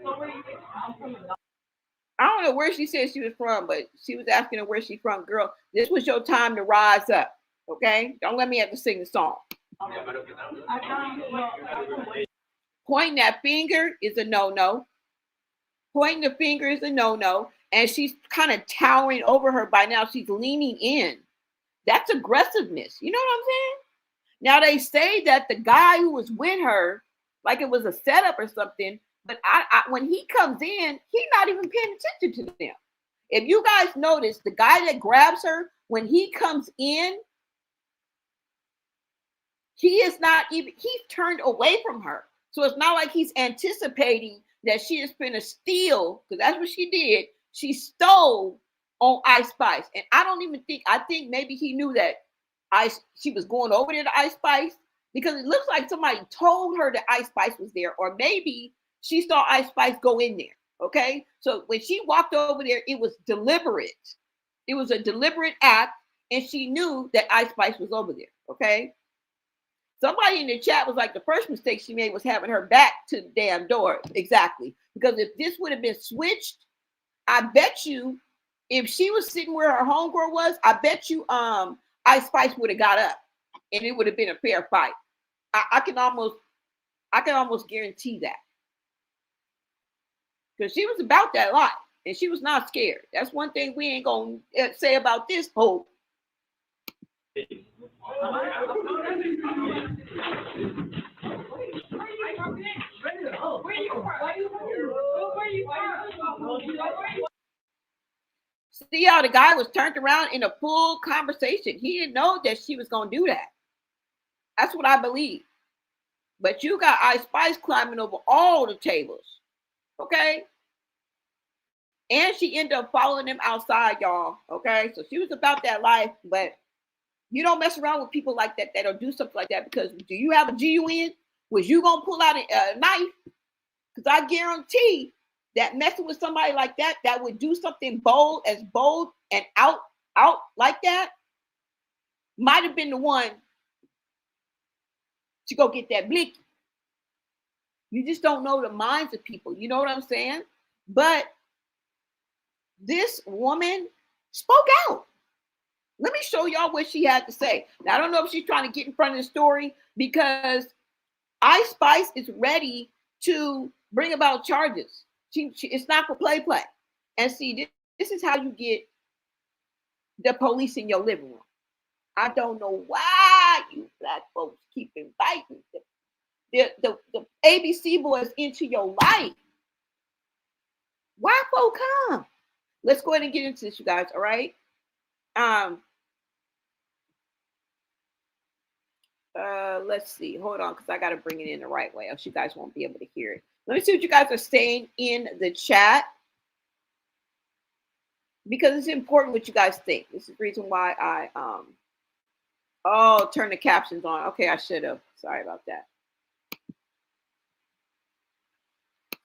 So where you from? I'm from the I don't know where she said she was from, but she was asking her where she's from. Girl, this was your time to rise up. Okay? Don't let me have to sing the song. Pointing that finger is a no-no. Pointing the finger is a no-no. And she's kind of towering over her by now. She's leaning in. That's aggressiveness. You know what I'm saying? Now they say that the guy who was with her, like it was a setup or something, but when he comes in, he's not even paying attention to them. If you guys notice, the guy that grabs her, when he comes in, he is not even, he's turned away from her. So it's not like he's anticipating that she is going to steal, because that's what she did. She stole on Ice Spice. And I don't even think, I think maybe he knew that she was going over there to Ice Spice, because it looks like somebody told her that Ice Spice was there, or maybe she saw Ice Spice go in there. Okay. So when she walked over there, it was deliberate. It was a deliberate act, and she knew that Ice Spice was over there. Okay. Somebody in the chat was like, the first mistake she made was having her back to the damn door. Exactly. Because if this would have been switched, I bet you, if she was sitting where her homegirl was, I bet you Ice Spice would have got up and it would have been a fair fight. I can almost guarantee that. Because she was about that life and she was not scared. That's one thing we ain't gonna say about this whole. See how the guy was turned around in a full conversation. He didn't know that she was gonna do that. That's what I believe. But you got Ice Spice climbing over all the tables. Okay. And she ended up following him outside, y'all. Okay. So she was about that life, but you don't mess around with people like that that'll do something like that, because do you have a GUN? Was you gonna pull out a knife? Because I guarantee that messing with somebody like that would do something bold and out like that might have been the one to go get that blicky. You just don't know the minds of people. You know what I'm saying? But this woman spoke out. Let me show y'all what she had to say. Now, I don't know if she's trying to get in front of the story, because Ice Spice is ready to bring about charges. It's not for play. And see, this is how you get the police in your living room. I don't know why you black folks keep inviting the ABC boys into your life. Why folk come? Let's go ahead and get into this, you guys. All right. Let's see. Hold on, because I got to bring it in the right way, else you guys won't be able to hear it. Let me see what you guys are saying in the chat, because it's important what you guys think. This is the reason why I turn the captions on. Okay, I should have. Sorry about that.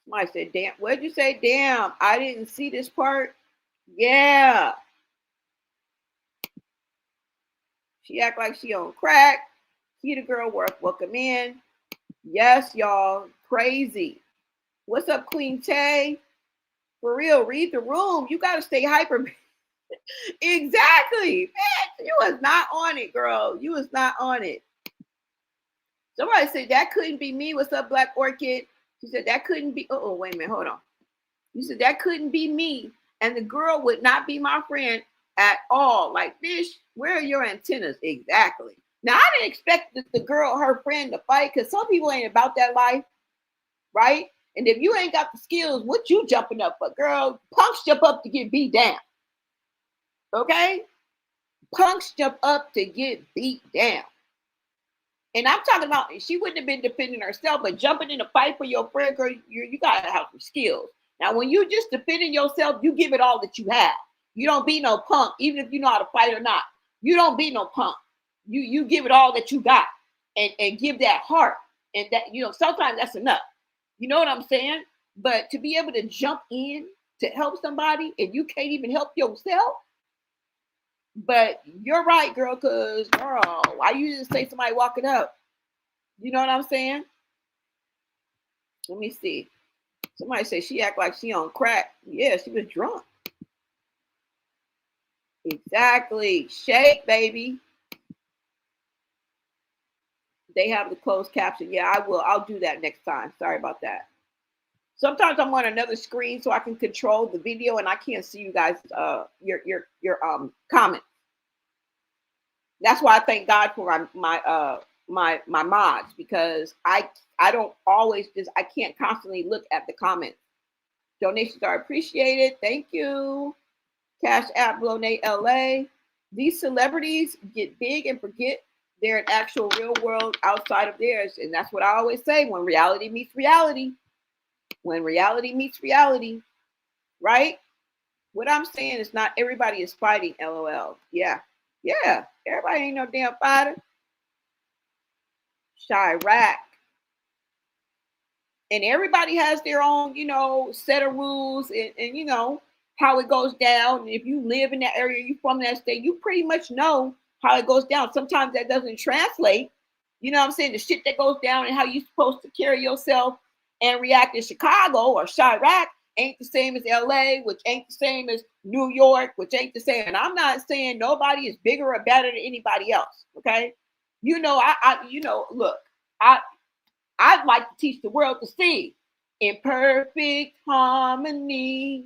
Somebody said, damn, what did you say? Damn, I didn't see this part. Yeah. She act like she on crack. See the girl worth welcome in. Yes, y'all. Crazy. What's up, Queen Tay? For real, read the room. You got to stay hyper. Exactly. Man, you was not on it, girl. You was not on it. Somebody said, that couldn't be me. What's up, Black Orchid? She said, that couldn't be. Oh, wait a minute. Hold on. You said, that couldn't be me. And the girl would not be my friend at all. Like, bitch, where are your antennas? Exactly. Now, I didn't expect the girl, her friend, to fight, because some people ain't about that life, right? And if you ain't got the skills, what you jumping up for? Girl, punks jump up to get beat down. Okay? Punks jump up to get beat down. And I'm talking about, she wouldn't have been defending herself, but jumping in a fight for your friend, girl, you got to have some skills. Now, when you just defending yourself, you give it all that you have. You don't be no punk, even if you know how to fight or not. You don't be no punk. You give it all that you got, and give that heart. And that, sometimes that's enough. You know what I'm saying? But to be able to jump in to help somebody and you can't even help yourself. But you're right, girl, because, girl, why you just say somebody walking up? You know what I'm saying? Let me see. Somebody say she act like she on crack. Yeah, she was drunk. Exactly. Shake, baby. They have the closed caption. Yeah, I will. I'll do that next time. Sorry about that. Sometimes I'm on another screen so I can control the video and I can't see you guys your comments. That's why I thank God for my mods, because I don't always I can't constantly look at the comments. Donations are appreciated. Thank you. Cash App Donate LA. These celebrities get big and forget they're an actual real world outside of theirs. And that's what I always say, when reality meets reality. When reality meets reality, right? What I'm saying is not everybody is fighting, LOL. Yeah. Yeah. Everybody ain't no damn fighter. Chirac. And everybody has their own, set of rules and how it goes down. And if you live in that area, you from that state, you pretty much know how it goes down. Sometimes that doesn't translate. You know what I'm saying? The shit that goes down and how you're supposed to carry yourself and react in Chicago or Chirac ain't the same as LA, which ain't the same as New York, which ain't the same. And I'm not saying nobody is bigger or better than anybody else. Okay. Look, I'd like to teach the world to sing in perfect harmony.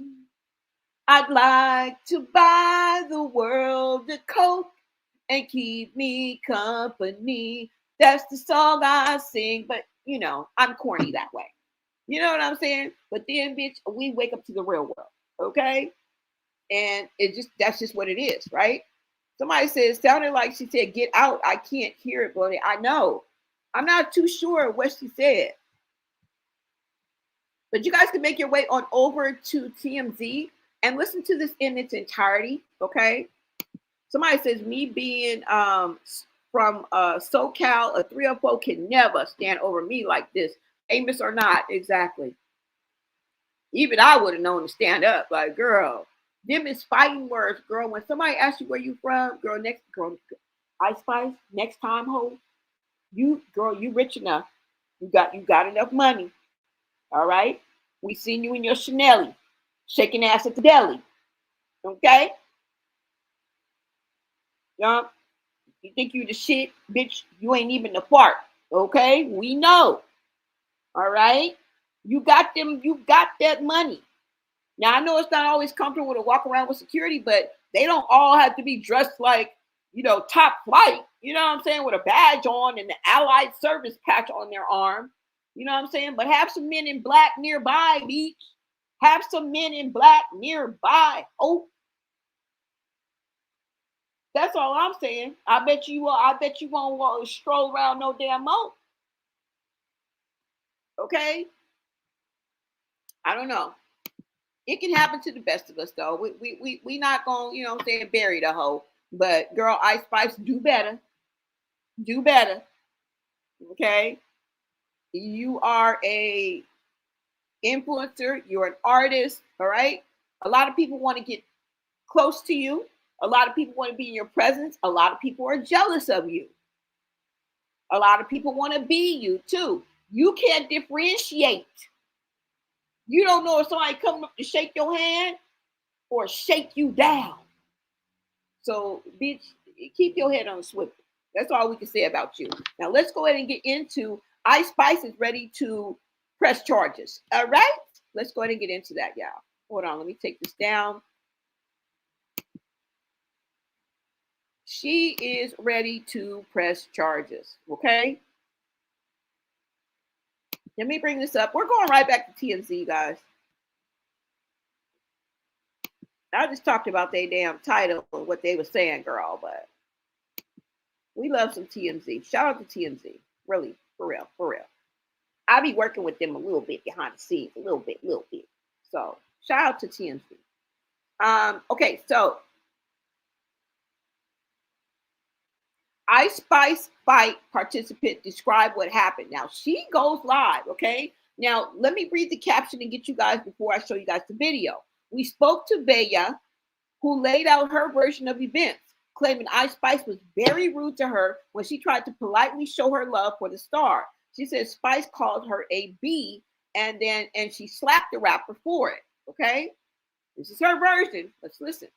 I'd like to buy the world a Coke and keep me company. That's the song I sing, but I'm corny that way. You know what I'm saying? But then, bitch, we wake up to the real world, okay? And that's just what it is, right? Somebody said, it sounded like she said, get out. I can't hear it, but I know. I'm not too sure what she said. But you guys can make your way on over to TMZ and listen to this in its entirety, okay? Somebody says, me being from SoCal, a 304 can never stand over me like this. Famous or not, exactly. Even I would have known to stand up. Like, girl, them is fighting words, girl. When somebody asks you where you from, girl, Ice Spice, next time, ho, you rich enough. You got enough money. All right? We seen you in your Chanel shaking ass at the deli. Okay? You think you the shit, bitch, you ain't even the fart. Okay? We know. All right? You got that money. Now, I know it's not always comfortable to walk around with security, but they don't all have to be dressed like, top flight. You know what I'm saying? With a badge on and the Allied Service patch on their arm. You know what I'm saying? But have some men in black nearby, beach. Have some men in black nearby. Oh, that's all I'm saying. I bet you won't stroll around no damn more. Okay? I don't know. It can happen to the best of us, though. We not gonna, bury the hoe. But girl, Ice Spice, do better. Do better. Okay? You are a influencer. You're an artist. All right? A lot of people want to get close to you. A lot of people want to be in your presence. A lot of people are jealous of you. A lot of people want to be you too. You can't differentiate. You don't know if somebody coming up to shake your hand or shake you down. So, bitch, keep your head on a swivel. That's all we can say about you. Now, let's go ahead and get into Ice Spice is ready to press charges. All right? Let's go ahead and get into that, y'all. Hold on. Let me take this down. She is ready to press charges. Okay? Let me bring this up. We're going right back to TMZ, guys. I just talked about their damn title and what they were saying, girl, but we love some TMZ. Shout out to TMZ. Really, for real, for real. I be working with them a little bit behind the scenes, a little bit. So shout out to TMZ. Okay, so Ice Spice fight participant describe what happened. Now she goes live, okay? Now let me read the caption and get you guys before I show you guys the video. We spoke to Bea, who laid out her version of events, claiming Ice Spice was very rude to her when she tried to politely show her love for the star. She said Spice called her a B, and she slapped the rapper for it. Okay, this is her version. Let's listen.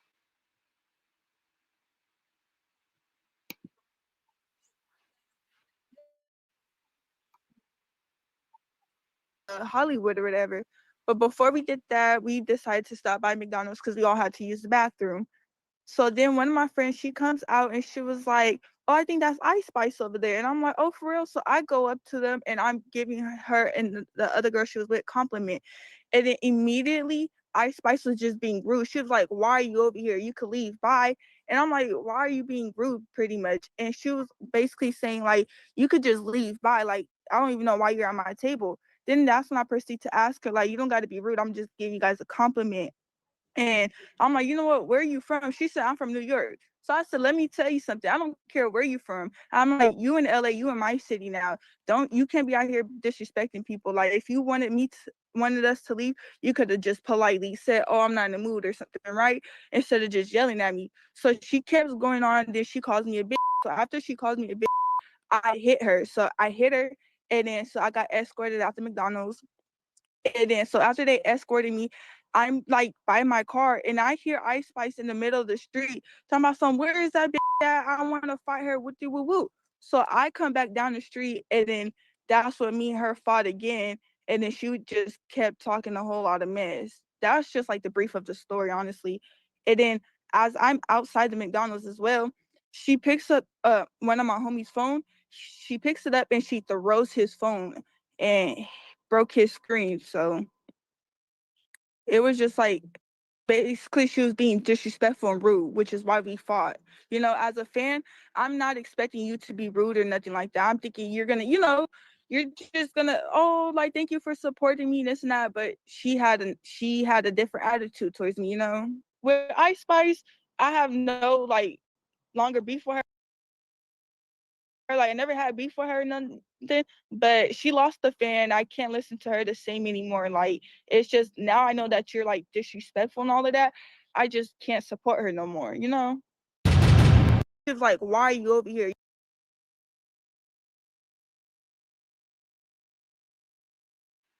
Hollywood or whatever. But before we did that, we decided to stop by McDonald's because we all had to use the bathroom. So then one of my friends, she comes out and she was like, "Oh, I think that's Ice Spice over there." And I'm like, "Oh, for real?" So I go up to them and I'm giving her and the other girl she was with compliment. And then immediately Ice Spice was just being rude. She was like, "Why are you over here? You could leave. Bye." And I'm like, "Why are you being rude?" Pretty much. And she was basically saying like, "You could just leave. Bye. Like, I don't even know why you're at my table." Then that's when I proceed to ask her, like, "You don't got to be rude. I'm just giving you guys a compliment." And I'm like, "You know what? Where are you from?" She said, "I'm from New York." So I said, "Let me tell you something. I don't care where you're from. I'm like, you in LA, you in my city now. You can't be out here disrespecting people. Like, if you wanted us to leave, you could have just politely said, 'Oh, I'm not in the mood,' or something, right? Instead of just yelling at me." So she kept going on. Then she calls me a bitch. So after she calls me a bitch, I hit her. So I hit her, and then so I got escorted out to McDonald's. And then so after they escorted me, I'm like by my car and I hear Ice Spice in the middle of the street talking about some, "Where is that bitch at? I want to fight her with you, woo woo." So I come back down the street and then that's when me and her fought again. And then she just kept talking a whole lot of mess. That's just like the brief of the story, honestly. And then as I'm outside the McDonald's as well, she picks up one of my homie's phone. She picks it up and she throws his phone and broke his screen. So it was just like basically she was being disrespectful and rude, which is why we fought. As a fan, I'm not expecting you to be rude or nothing like that. I'm thinking you're gonna, you're just gonna, "Oh, like, thank you for supporting me," this and that. But she had a different attitude towards me. With Ice Spice, I have no like longer beef with her. Like, I never had beef with her, nothing. But she lost the fan. I can't listen to her the same anymore. Like, it's just now I know that you're like disrespectful and all of that. I just can't support her no more. It's like, "Why are you over here?"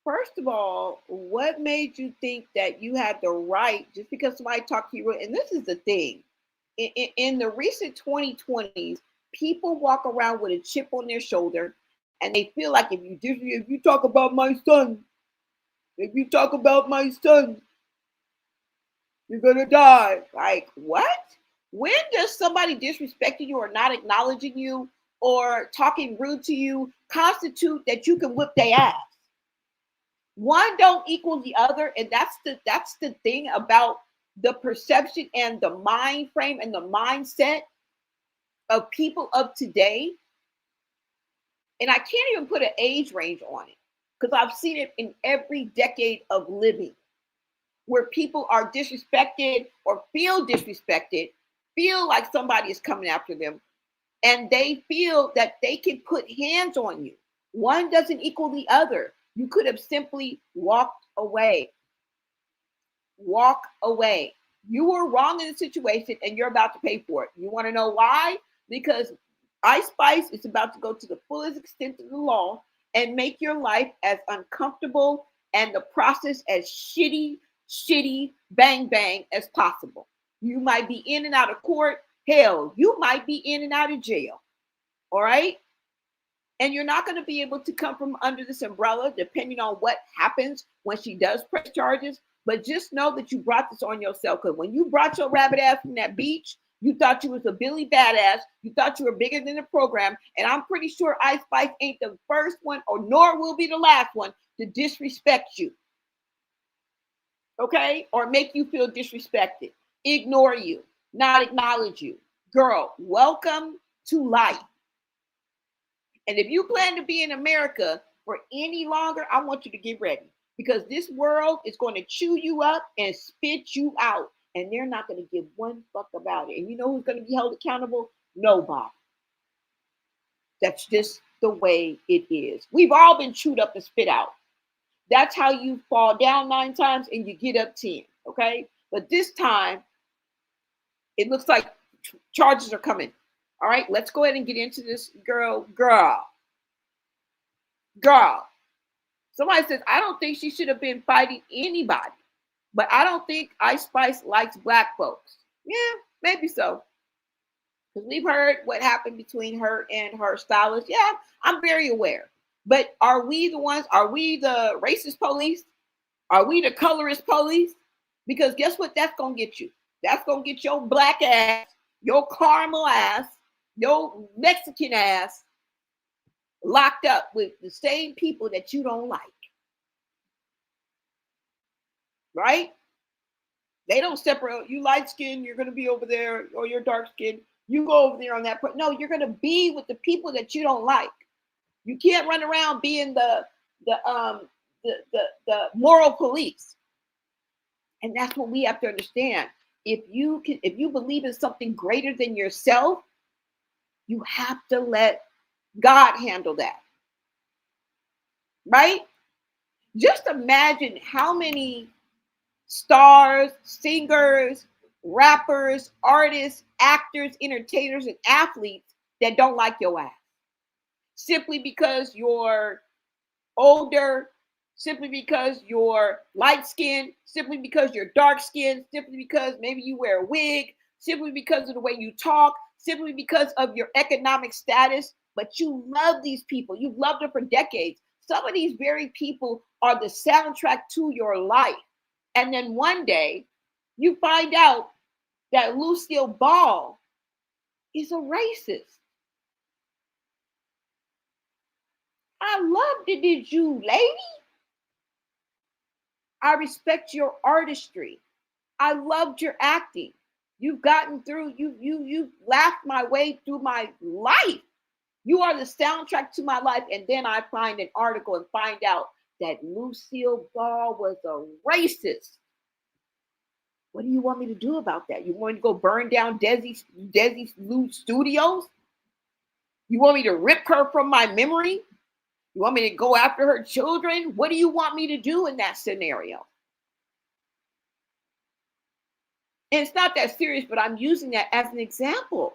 First of all, what made you think that you had the right just because somebody talked to you? And this is the thing. In the recent 2020s, people walk around with a chip on their shoulder, and they feel like if you talk about my son, if you talk about my son, you're gonna die. Like, what? When does somebody disrespecting you or not acknowledging you or talking rude to you constitute that you can whip their ass? One don't equal the other, and that's the thing about the perception and the mind frame and the mindset of people of today. And I can't even put an age range on it because I've seen it in every decade of living where people are disrespected or feel disrespected, feel like somebody is coming after them, and they feel that they can put hands on you. One doesn't equal the other. You could have simply walked away. Walk away. You were wrong in the situation and you're about to pay for it. You want to know why? Because Ice Spice is about to go to the fullest extent of the law and make your life as uncomfortable and the process as shitty, bang, bang as possible. You might be in and out of court. Hell, you might be in and out of jail. All right? And you're not going to be able to come from under this umbrella depending on what happens when she does press charges. But just know that you brought this on yourself. Because when you brought your rabbit ass from that beach, you thought you was a Billy Badass. You thought you were bigger than the program. And I'm pretty sure Ice Spice ain't the first one, or nor will be the last one, to disrespect you. Okay? Or make you feel disrespected. Ignore you. Not acknowledge you. Girl, welcome to life. And if you plan to be in America for any longer, I want you to get ready because this world is going to chew you up and spit you out. And they're not going to give one fuck about it. And you know who's going to be held accountable? Nobody. That's just the way it is. We've all been chewed up and spit out. That's how you fall down 9 times and you get up 10. Okay, but this time it looks like charges are coming. All right, let's go ahead and get into this. Girl. Somebody says, I don't think she should have been fighting anybody, but I don't think Ice Spice likes black folks. Yeah, maybe so. Because we've heard what happened between her and her stylist. Yeah, I'm very aware. But are we the ones? Are we the racist police? Are we the colorist police? Because guess what? That's going to get you. That's going to get your black ass, your caramel ass, your Mexican ass locked up with the same people that you don't like. Right? They don't separate. You light skin, you're going to be over there, or you're dark skin. You go over there on that part. No, you're going to be with the people that you don't like. You can't run around being the moral police. And that's what we have to understand. If you believe in something greater than yourself, you have to let God handle that. Right? Just imagine how many stars, singers, rappers, artists, actors, entertainers, and athletes that don't like your ass. Simply because you're older, simply because you're light skinned, simply because you're dark skinned, simply because maybe you wear a wig, simply because of the way you talk, simply because of your economic status. But you love these people. You've loved them for decades. Some of these very people are the soundtrack to your life. And then one day you find out that Lucille Ball is a racist. I loved it, did you, lady? I respect your artistry. I loved your acting. You've gotten through, you've laughed my way through my life. You are the soundtrack to my life. And then I find an article and find out that Lucille Ball was a racist. What do you want me to do about that? You want me to go burn down Desi's studios? You want me to rip her from my memory? You want me to go after her children? What do you want me to do in that scenario? And it's not that serious, but I'm using that as an example.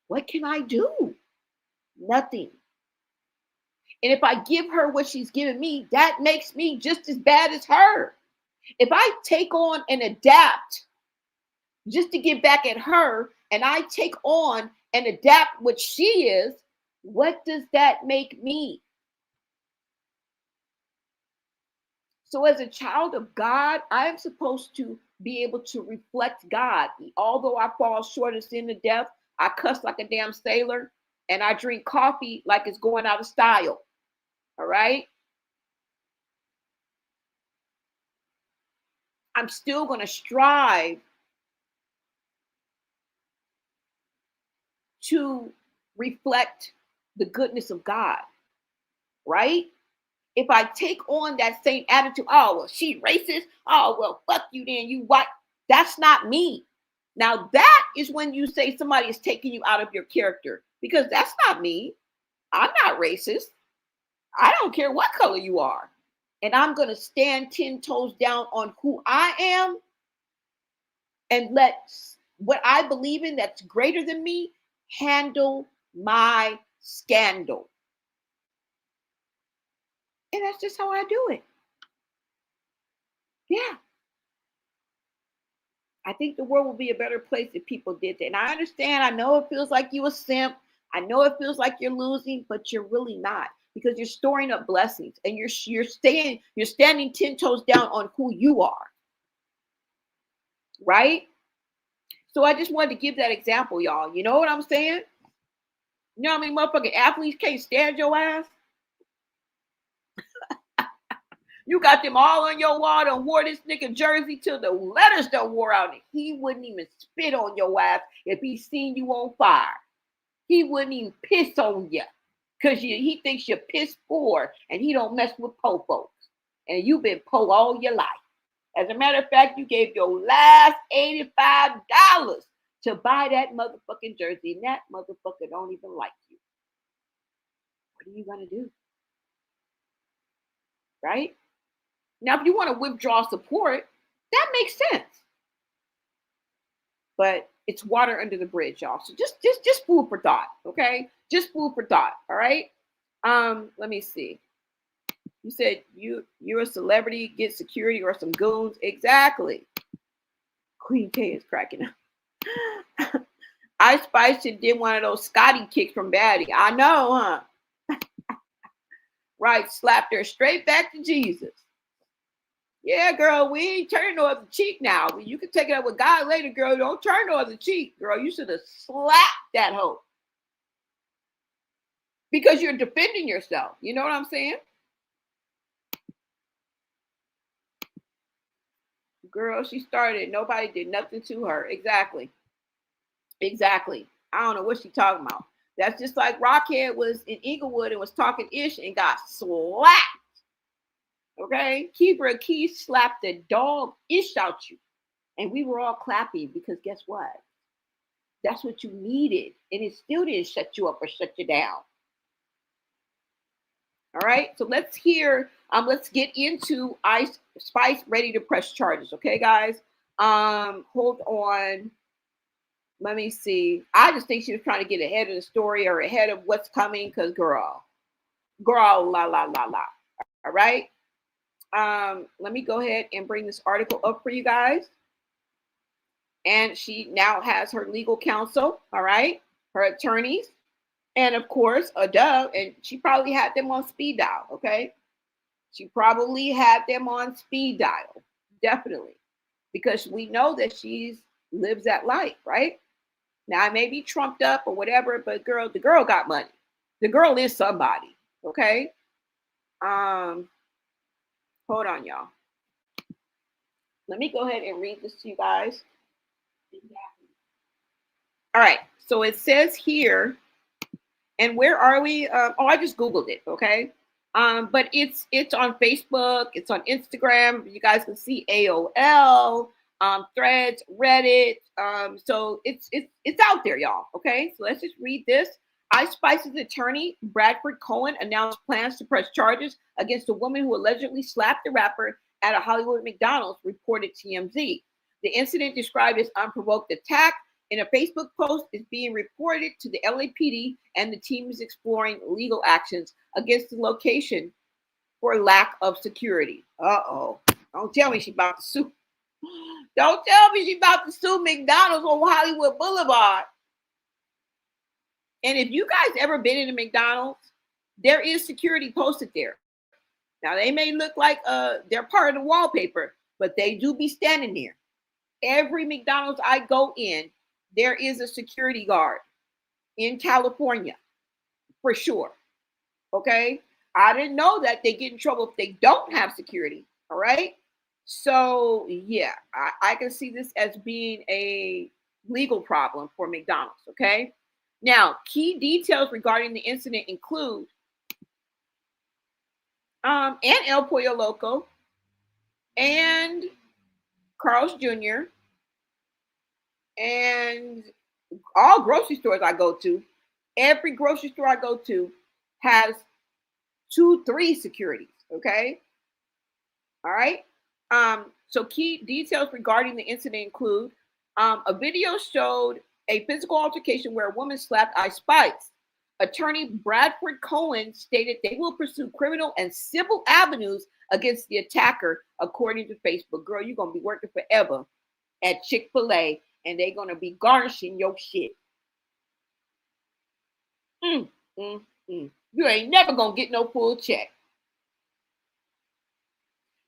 What can I do? Nothing. And if I give her what she's given me, that makes me just as bad as her. If I take on and adapt just to get back at her, and I take on and adapt what she is, what does that make me? So as a child of God, I am supposed to be able to reflect God. Although I fall short of sin to death, I cuss like a damn sailor, and I drink coffee like it's going out of style. All right? I'm still going to strive to reflect the goodness of God, right? If I take on that same attitude, oh, well, she racist. Oh, well, fuck you then. You what? That's not me. Now, that is when you say somebody is taking you out of your character, because that's not me. I'm not racist. I don't care what color you are. And I'm going to stand 10 toes down on who I am and let what I believe in that's greater than me handle my scandal. And that's just how I do it. Yeah. I think the world would be a better place if people did that. And I understand, I know it feels like you a simp. I know it feels like you're losing, but you're really not, because you're storing up blessings and you're standing 10 toes down on who you are. Right? So I just wanted to give that example, y'all. You know what I'm saying? You know how many motherfucking athletes can't stand your ass? You got them all on your wall and wore this nigga jersey till the letters done wore out. And he wouldn't even spit on your ass if he seen you on fire. He wouldn't even piss on you because he thinks you're piss poor and he don't mess with po folks. And you've been po all your life. As a matter of fact, you gave your last $85 to buy that motherfucking jersey, and that motherfucker don't even like you. What are you going to do? Right? Now, if you want to withdraw support, That makes sense. But it's water under the bridge, y'all. So just food for thought, okay? Just food for thought, all right? Let me see. You said you're a celebrity, get security or some goons. Exactly. Queen K is cracking up. Ice Spice did one of those Scotty kicks from Baddie. I know, huh? Right, slapped her straight back to Jesus. Yeah, girl, we ain't turning no other cheek now. You can take it up with God later, girl. Don't turn no other cheek, girl. You should have slapped that hoe. Because you're defending yourself. You know what I'm saying? Girl, she started. Nobody did nothing to her. Exactly. Exactly. I don't know what she's talking about. That's just like Rockhead was in Inglewood and was talking ish and got slapped. Okay? Kibra Key slapped the dog ish out you. And we were all clapping because guess what? That's what you needed. And it still didn't shut you up or shut you down. All right. So let's get into Ice Spice ready to press charges. Okay, guys. Hold on. Let me see. I just think she was trying to get ahead of the story or ahead of what's coming because girl, la la la la. All right. Let me go ahead and bring this article up for you guys. And she now has her legal counsel, all right, her attorneys, and of course, and she probably had them on speed dial, okay? She probably had them on speed dial, definitely, because we know that she lives that life, right? Now, I may be trumped up or whatever, but the girl got money. The girl is somebody, okay? Hold on, y'all. Let me go ahead and read this to you guys. All right, so it says here, and where are we? I just Googled it, okay? But it's on Facebook, it's on Instagram. You guys can see AOL, Threads, Reddit. So it's out there, y'all. Okay, so let's just read this. Ice Spice's attorney, Bradford Cohen, announced plans to press charges against a woman who allegedly slapped the rapper at a Hollywood McDonald's, reported TMZ. The incident, described as unprovoked attack in a Facebook post, is being reported to the LAPD, and the team is exploring legal actions against the location for lack of security. Uh-oh. Don't tell me she's about to sue. Don't tell me she's about to sue McDonald's on Hollywood Boulevard. And if you guys ever been in a McDonald's, there is security posted there. Now, they may look like they're part of the wallpaper, but they do be standing there. Every McDonald's I go in, there is a security guard in California, for sure. Okay? I didn't know that they get in trouble if they don't have security. All right? So, yeah, I can see this as being a legal problem for McDonald's. Okay? Now, key details regarding the incident include and El Pollo Loco and Carl's Jr. and all grocery stores I go to, every grocery store I go to has 2-3 securities. Okay. All right. So key details regarding the incident include a video showed a physical altercation where a woman slapped Ice Spice. Attorney Bradford Cohen stated they will pursue criminal and civil avenues against the attacker, according to Facebook. Girl, you're going to be working forever at Chick-fil-A, and they're going to be garnishing your shit. You ain't never going to get no full check.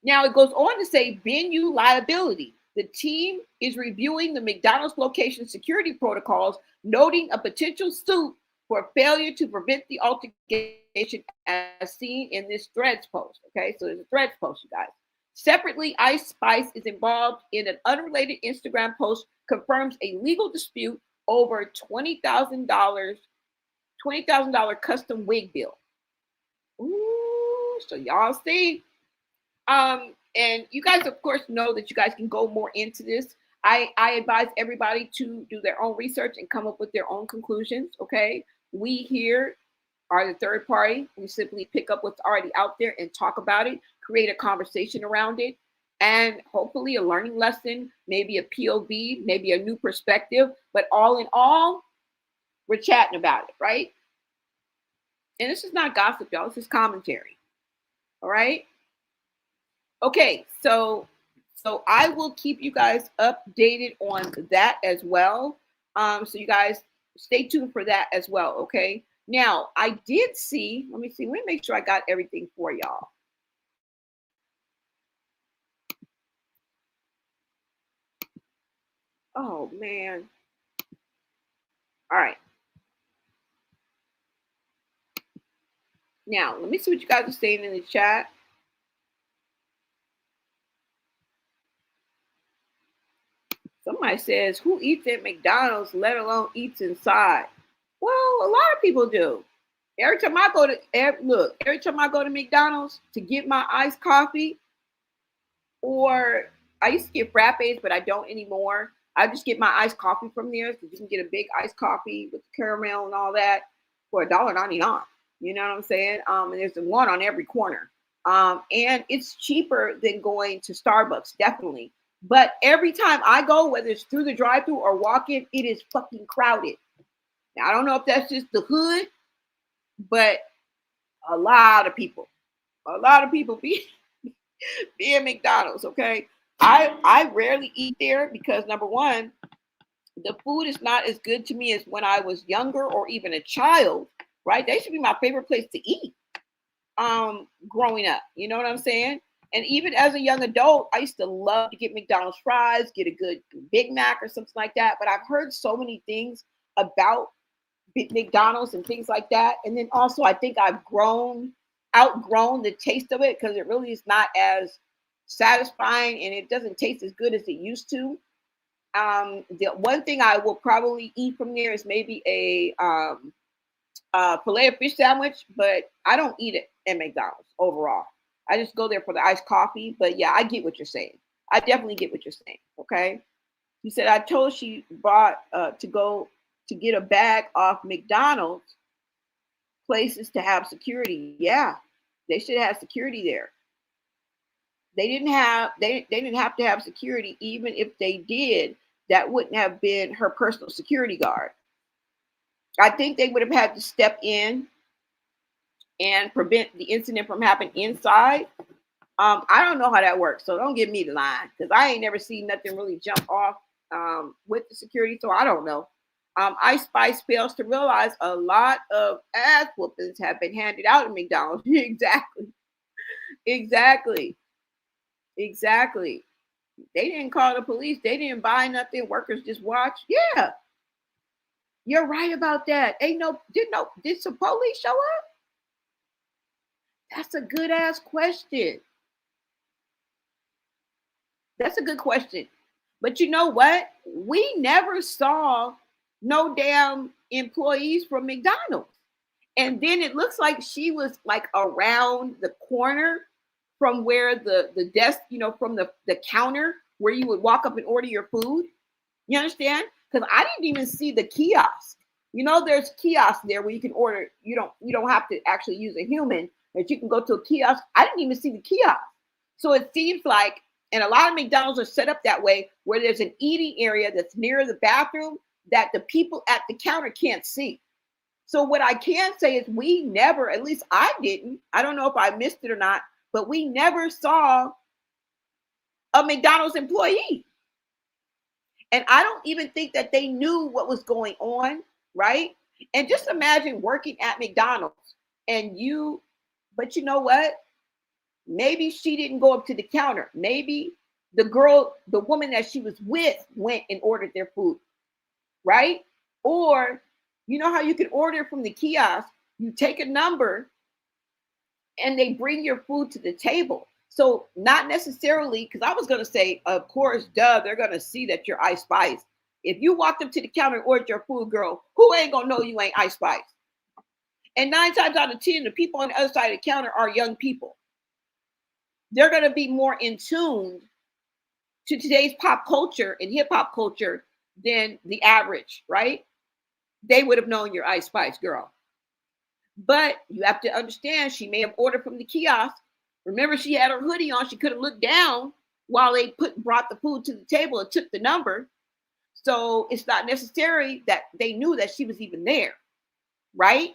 Now, it goes on to say venue liability. The team is reviewing the McDonald's location security protocols, noting a potential suit for failure to prevent the altercation as seen in this Threads post. Okay, so there's a Threads post, you guys. Separately, Ice Spice is involved in an unrelated Instagram post, confirms a legal dispute over $20,000 custom wig bill. Ooh, so y'all see. And you guys, of course, know that you guys can go more into this. I advise everybody to do their own research and come up with their own conclusions. Okay, we here are the third party. We simply pick up what's already out there and talk about it, create a conversation around it, and hopefully a learning lesson, maybe a POV, maybe a new perspective. But all in all, we're chatting about it, right? And this is not gossip, y'all. This is commentary. All right. Okay, so I will keep you guys updated on that as well. So you guys stay tuned for that as well. Okay. Now I did see. Let me see. Let me make sure I got everything for y'all. Oh man. All right. Now let me see what you guys are saying in the chat. Somebody says, who eats at McDonald's, let alone eats inside? Well, a lot of people do. Every time I go to every time I go to McDonald's to get my iced coffee, or I used to get frappes, but I don't anymore. I just get my iced coffee from there because you can get a big iced coffee with caramel and all that for $1.99. You know what I'm saying? And there's one on every corner. And it's cheaper than going to Starbucks, definitely. But every time I go, whether it's through the drive-thru or walk-in, it is fucking crowded. Now, I don't know if that's just the hood, but a lot of people be at McDonald's, okay? I rarely eat there because, number one, the food is not as good to me as when I was younger or even a child, right? They should be my favorite place to eat growing up. You know what I'm saying? And even as a young adult, I used to love to get McDonald's fries, get a good Big Mac or something like that. But I've heard so many things about McDonald's and things like that. And then also, I think I've outgrown the taste of it because it really is not as satisfying and it doesn't taste as good as it used to. The one thing I will probably eat from there is maybe a filet of fish sandwich, but I don't eat it at McDonald's overall. I just go there for the iced coffee. But yeah, I get what you're saying. I definitely get what you're saying. Okay. He said, I told she bought to go to get a bag off McDonald's places to have security. Yeah, they should have security there. They didn't have to have security. Even if they did, that wouldn't have been her personal security guard. I think they would have had to step in and prevent the incident from happening inside. I don't know how that works, so don't give me the line because I ain't never seen nothing really jump off with the security, so I don't know. Ice Spice fails to realize a lot of ass whoopings have been handed out at McDonald's. Exactly. They didn't call the police. They didn't buy nothing. Workers just watch. Yeah, you're right about that. Did some police show up? That's a good ass question. That's a good question. But you know what? We never saw no damn employees from McDonald's. And then it looks like she was like around the corner from where the desk, from the counter where you would walk up and order your food. You understand? Because I didn't even see the kiosk. There's kiosks there where you can order. You don't have to actually use a human, but you can go to a kiosk. I didn't even see the kiosk. So it seems like, and a lot of McDonald's are set up that way, where there's an eating area that's near the bathroom that the people at the counter can't see. So what I can say is we never, at least I didn't, I don't know if I missed it or not, but we never saw a McDonald's employee. And I don't even think that they knew what was going on, right? And just imagine working at McDonald's but you know what? Maybe she didn't go up to the counter. Maybe the woman that she was with went and ordered their food, right? Or, you know how you can order from the kiosk? You take a number and they bring your food to the table. So not necessarily, because I was going to say, of course, they're going to see that you're Ice Spice. If you walked up to the counter and ordered your food, girl, who ain't going to know you ain't Ice Spice? And 9 times out of 10, the people on the other side of the counter are young people. They're going to be more in tune to today's pop culture and hip hop culture than the average, right? They would have known you're Ice Spice, girl. But you have to understand, she may have ordered from the kiosk. Remember, she had her hoodie on. She could have looked down, while they brought the food to the table and took the number. So it's not necessary that they knew that she was even there, right?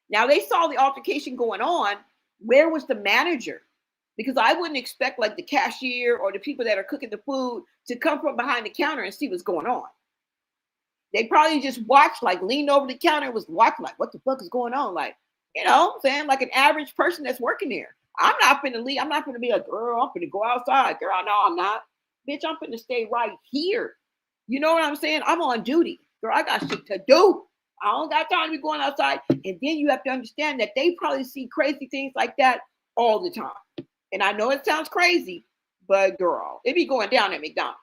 Now they saw the altercation going on. Where was the manager? Because I wouldn't expect like the cashier or the people that are cooking the food to come from behind the counter and see what's going on. They probably just watched, like leaned over the counter and was watching, like, what the fuck is going on? Like, you know what I'm saying? Like an average person that's working there. I'm not finna leave. I'm not finna be like, girl, I'm finna go outside. Girl, no, I'm not. Bitch, I'm finna stay right here. You know what I'm saying? I'm on duty. Girl, I got shit to do. I don't got time to be going outside. And then you have to understand that they probably see crazy things like that all the time. And I know it sounds crazy, but girl, it be going down at McDonald's.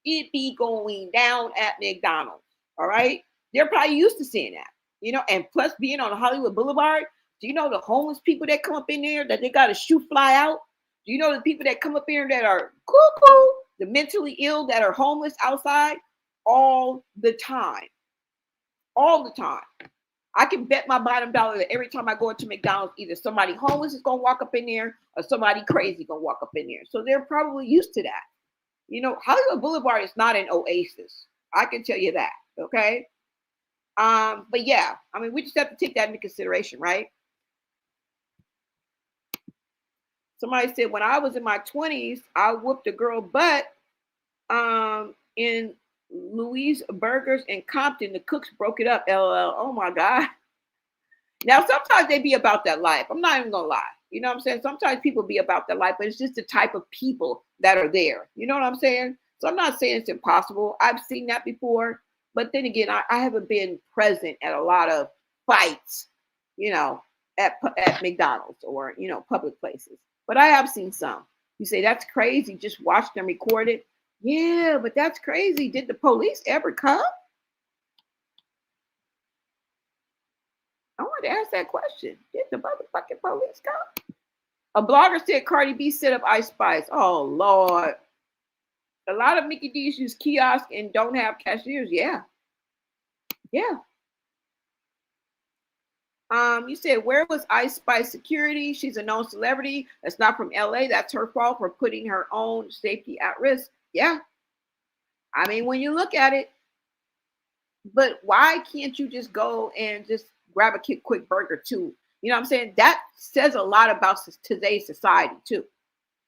It be going down at McDonald's. All right. They're probably used to seeing that, you know, and plus being on Hollywood Boulevard, do you know the homeless people that come up in there that they got to shoot fly out? Do you know the people that come up here that are cuckoo, the mentally ill that are homeless outside all the time? All the time. I can bet my bottom dollar that every time I go into McDonald's, either somebody homeless is going to walk up in there or somebody crazy going to walk up in there. So they're probably used to that. You know, Hollywood Boulevard is not an oasis. I can tell you that. Okay. But yeah, I mean, we just have to take that into consideration, right? Somebody said when I was in my 20s, I whooped a girl butt in Louise Burgers in Compton. The cooks broke it up. LOL. Oh my God. Now, sometimes they be about that life. I'm not even gonna lie. You know what I'm saying? Sometimes people be about that life, but it's just the type of people that are there. You know what I'm saying? So I'm not saying it's impossible. I've seen that before. But then again, I haven't been present at a lot of fights, you know, at McDonald's or, you know, public places. But I have seen some. You say, that's crazy. Just watch them record it. Yeah, but that's crazy. Did the police ever come? I wanted to ask that question. Did the motherfucking police come? A blogger said Cardi B set up Ice Spice. Oh, Lord. A lot of Mickey D's use kiosks and don't have cashiers. Yeah. Yeah. You said, where was Ice Spice security? She's a known celebrity. That's not from LA. That's her fault for putting her own safety at risk. Yeah. I mean, when you look at it, but why can't you just go and just grab a quick burger too? You know what I'm saying? That says a lot about today's society too.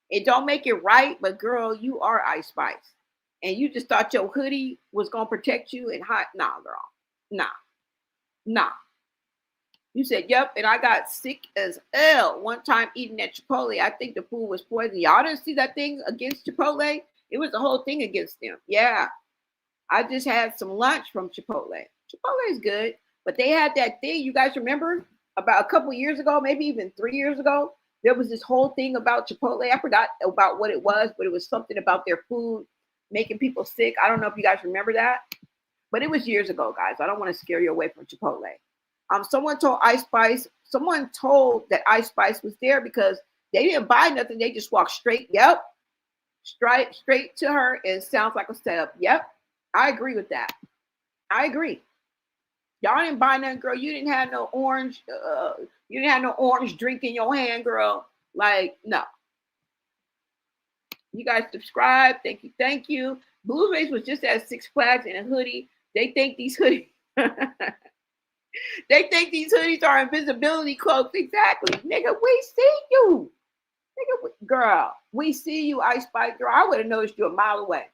It don't make it right, but girl, you are Ice Spice. And you just thought your hoodie was going to protect you and hot. Nah, girl. Nah. You said, yep, and I got sick as hell one time eating at Chipotle. I think the food was poison. Y'all didn't see that thing against Chipotle? It was a whole thing against them. Yeah. I just had some lunch from Chipotle. Chipotle is good, but they had that thing. You guys remember about a couple years ago, maybe even 3 years ago? There was this whole thing about Chipotle. I forgot about what it was, but it was something about their food making people sick. I don't know if you guys remember that, but it was years ago, guys. I don't want to scare you away from Chipotle. Someone told Ice Spice, someone told that Ice Spice was there because they didn't buy nothing. They just walked straight. Yep. Straight to her. And sounds like a setup. Yep. I agree with that. I agree. Y'all didn't buy nothing, girl. You didn't have no orange. You didn't have no orange drink in your hand, girl. Like, no. You guys subscribe. Thank you. Thank you. Blueface was just at Six Flags in a hoodie. They think these hoodies. They think these hoodies are invisibility cloaks. Exactly. Nigga, we see you. Nigga, girl, we see you, Ice Spice. Girl, I would have noticed you a mile away.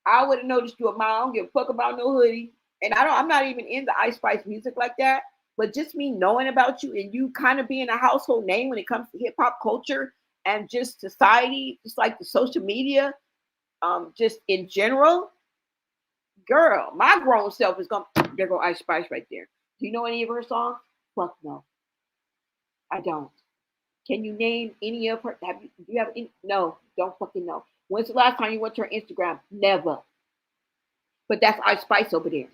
I would have noticed you a mile. I don't give a fuck about no hoodie. And I'm not even into Ice Spice music like that. But just me knowing about you and you kind of being a household name when it comes to hip hop culture and just society, just like the social media, just in general, girl, my grown self is going, there go Ice Spice right there. Do you know any of her songs? Fuck no. I don't. Can you name any of her? Do you have any? No, don't fucking know. When's the last time you went to her Instagram? Never. But that's Ice Spice over there.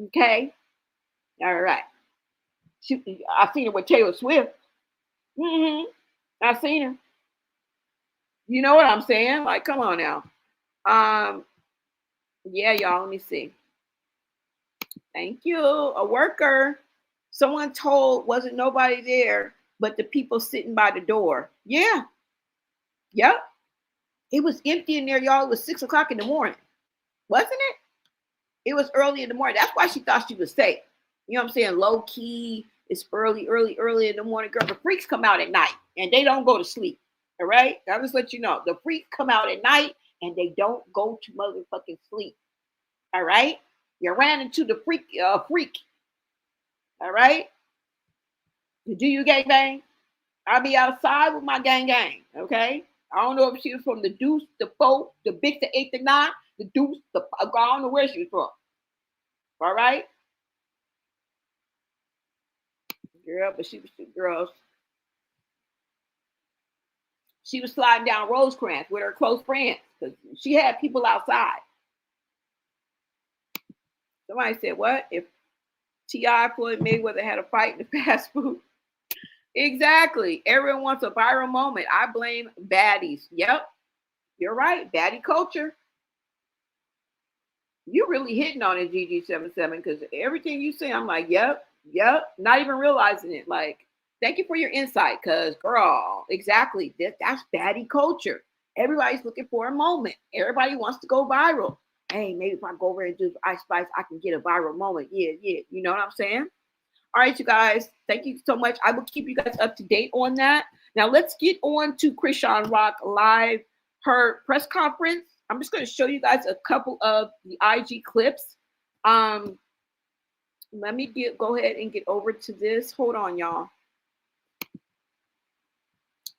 Okay? All right. I seen her with Taylor Swift. I seen her. You know what I'm saying? Like, come on now. Yeah, y'all, let me see. Thank you. A worker. Someone told wasn't nobody there, but the people sitting by the door. Yeah. Yep. It was empty in there, y'all. It was 6 o'clock in the morning, wasn't it? It was early in the morning. That's why she thought she was safe. You know what I'm saying? Low key. It's early in the morning. Girl, the freaks come out at night and they don't go to sleep. All right? I'll just let you know. The freaks come out at night and they don't go to motherfucking sleep. All right? You ran into the freak. All right? You do you gang bang? I'll be outside with my gang. Okay? I don't know if she was from the deuce, the 4, the big, the 8, the 9, the deuce, I don't know where she was from. All right? Girl, but she was two girls. She was sliding down Rosecrans with her close friends because she had people outside. Somebody said, what? If T.I. Floyd Mayweather had a fight in the fast food? Exactly. Everyone wants a viral moment. I blame baddies. Yep. You're right. Baddie culture. You really hitting on it, GG77, because everything you say, I'm like, yep. Not even realizing it. Like, thank you for your insight, because, girl, exactly. That's baddie culture. Everybody's looking for a moment. Everybody wants to go viral. Hey, maybe if I go over and do Ice Spice, I can get a viral moment. Yeah. You know what I'm saying? All right, you guys. Thank you so much. I will keep you guys up to date on that. Now, let's get on to Chrisean Rock live, her press conference. I'm just going to show you guys a couple of the IG clips. Let me go ahead and get over to this. Hold on, y'all.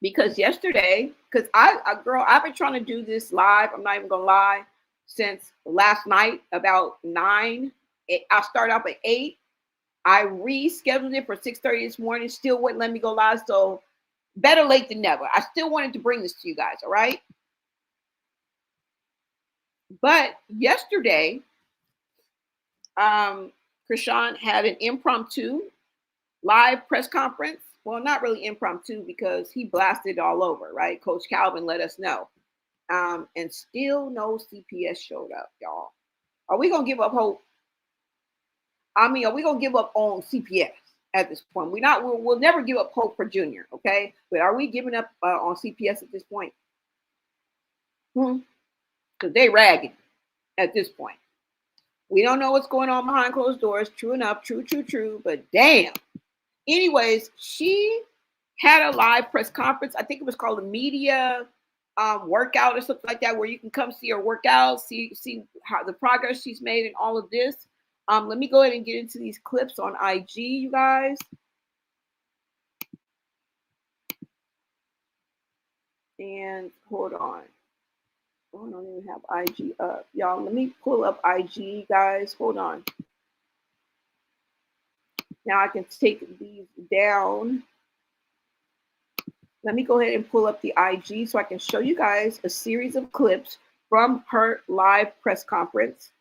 Because yesterday, because I've been trying to do this live. I'm not even going to lie. Since last night, about 9. I started off at 8. I rescheduled it for 6:30 this morning. Still wouldn't let me go live. So better late than never. I still wanted to bring this to you guys. All right. But yesterday, Chrisean had an impromptu live press conference. Well, not really impromptu because he blasted all over, right? Coach Calvin let us know. And still no CPS showed up, y'all. Are we going to give up hope? I mean, are we going to give up on CPS at this point? We'll never give up hope for Junior, okay? But are we giving up on CPS at this point? Because they ragging at this point. We don't know what's going on behind closed doors. True enough. True. But damn. Anyways, she had a live press conference. I think it was called a media workout or something like that, where you can come see her work out, see how the progress she's made and all of this. Let me go ahead and get into these clips on IG, you guys. And hold on. I don't even have IG up. Y'all, let me pull up IG, guys. Hold on. Now I can take these down. Let me go ahead and pull up the IG so I can show you guys a series of clips from her live press conference.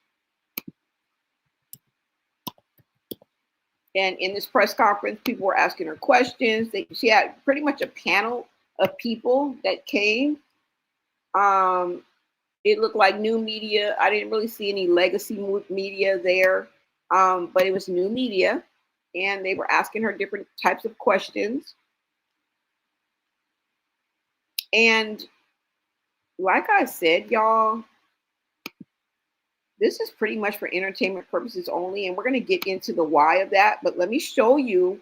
And in this press conference, people were asking her questions. She had pretty much a panel of people that came. It looked like new media. I didn't really see any legacy media there, but it was new media. And they were asking her different types of questions. And like I said, y'all, this is pretty much for entertainment purposes only. And we're going to get into the why of that. But let me show you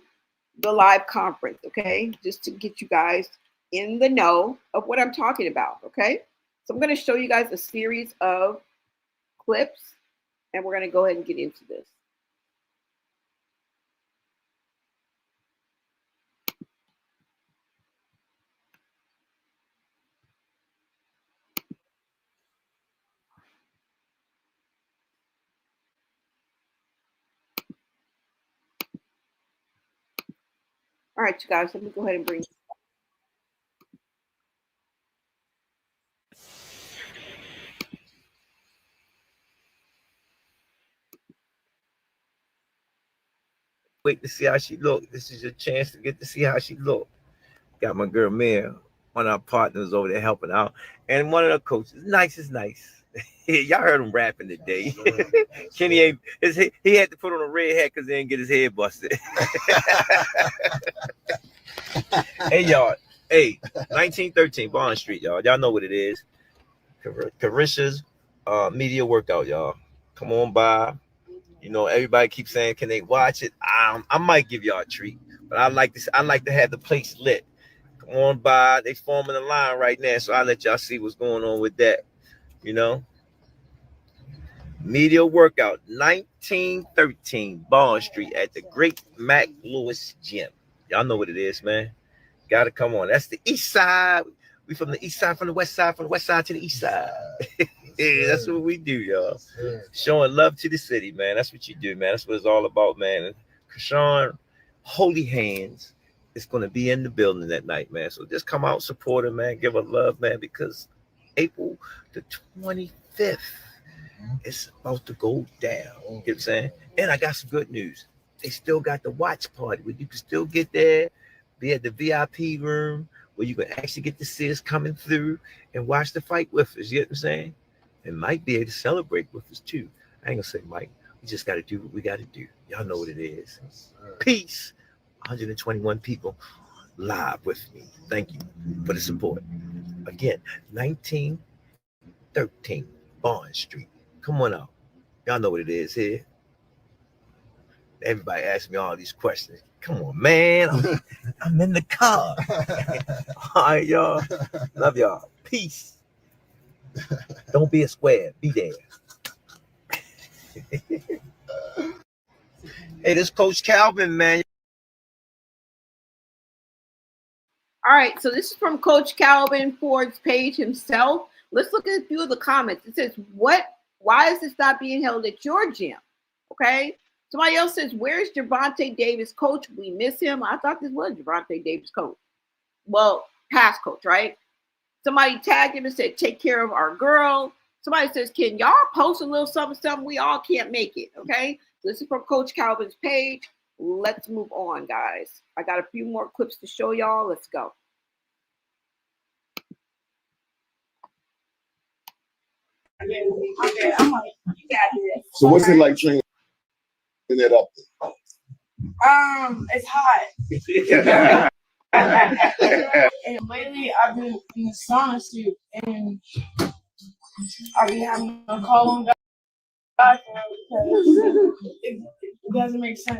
the live conference, okay? Just to get you guys in the know of what I'm talking about, okay? So I'm going to show you guys a series of clips. And we're going to go ahead and get into this. All right, you guys, let me go ahead and bring. Wait to see how she look. This is your chance to get to see how she look. Got my girl Mary, one of our partners over there helping out, and one of the coaches. Nice is nice. Y'all heard him rapping today. Kenny ain't. He had to put on a red hat because he didn't get his head busted. Hey y'all. Hey, 1913 Bond Street, y'all. Y'all know what it is. Carissa's media workout, y'all. Come on by. You know, everybody keeps saying, "Can they watch it?" I might give y'all a treat, but I like this. I like to have the place lit. Come on by. They forming a line right now, so I'll let y'all see what's going on with that. You know, media workout, 1913 Bond Street at the Great Mac Lewis Gym. Y'all know what it is, man. Gotta come on. That's the east side. We from the east side, from the west side to the east side. Yeah, that's what we do, y'all. Showing love to the city, man. That's what you do, man. That's what it's all about, man. And Chrisean Holy Hands is going to be in the building that night, man. So just come out, support her, man. Give her love, man, because April the 25th it's about to go down. You know what I'm saying? And I got some good news. They still got the watch party where you can still get there, be at the VIP room where you can actually get to see us coming through and watch the fight with us. You know what I'm saying? And might be able to celebrate with us too. I ain't gonna say Mike. We just got to do what we got to do. Y'all know what it is. Peace. 121 people live with me. Thank you for the support. Again, 1913 Bond Street. Come on out. Y'all know what it is here. Everybody asks me all these questions. Come on, man. I'm in the car. All right, y'all. Love y'all. Peace. Don't be a square. Be there. Hey, this Coach Calvin, man. All right, so this is from Coach Calvin Ford's page himself. Let's look at a few of the comments. It says, why is this not being held at your gym? Okay. Somebody else says, where's Gervonta Davis coach? We miss him. I thought this was Gervonta Davis coach. Well, past coach, right? Somebody tagged him and said, take care of our girl. Somebody says, can y'all post a little something? We all can't make it. Okay. So this is from Coach Calvin's page. Let's move on, guys. I got a few more clips to show y'all. Let's go. Okay, I'm like, you got this. So what's it like training that up? It's hot. And lately I've been in the sauna suit and I've been having a call on God because it doesn't make sense.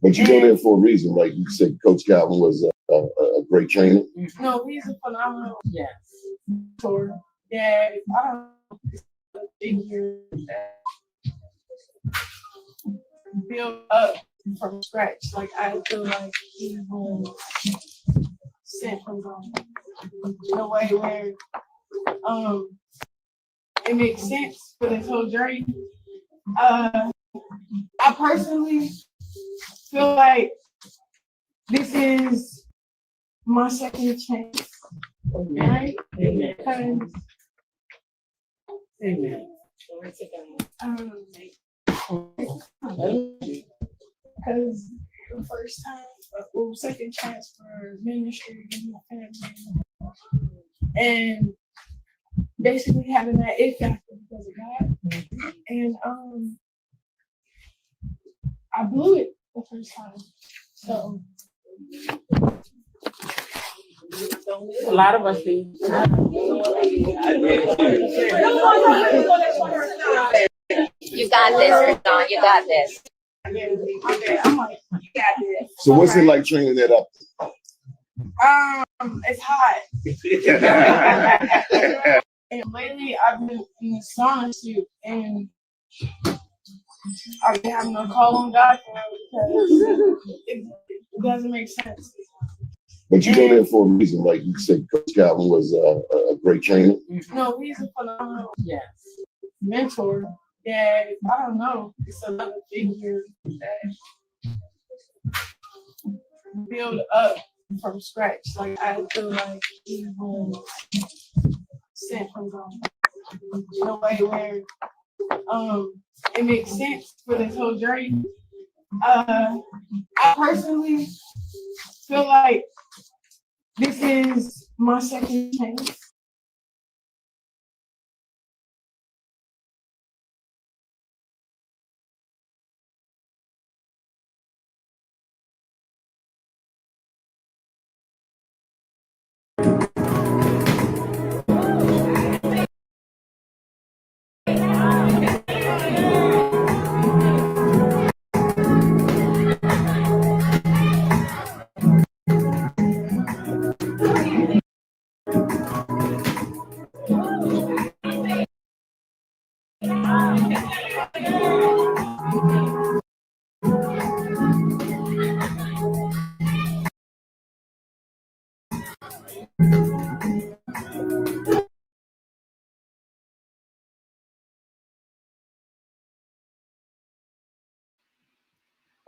But you go there for a reason, like you said, Coach Calvin was a great trainer. No, he's a phenomenal mentor. Yeah, I don't know, figure build up from scratch. Like I feel like he was sent from God in a way where it makes sense for this whole journey. I personally feel like this is my second chance. Right? Amen. Amen. Because the first time, second chance for ministry in my family, and basically having that it factor because of God, and I blew it the first time, so. A lot of us do. You got this, Don. You got this. Okay, I'm like, you got this. So what's it like training that up? It's hot. And lately I've been in the sauna suit and I've been having a call on God because it doesn't make sense. But you go there for a reason, like you said, Coach Calvin was a great trainer. No, he's a phenomenal mentor. Yeah, I don't know. It's another figure that build up from scratch. Like I feel like he was sent from God in a way where it makes sense for this whole journey. I personally feel like this is my second chance.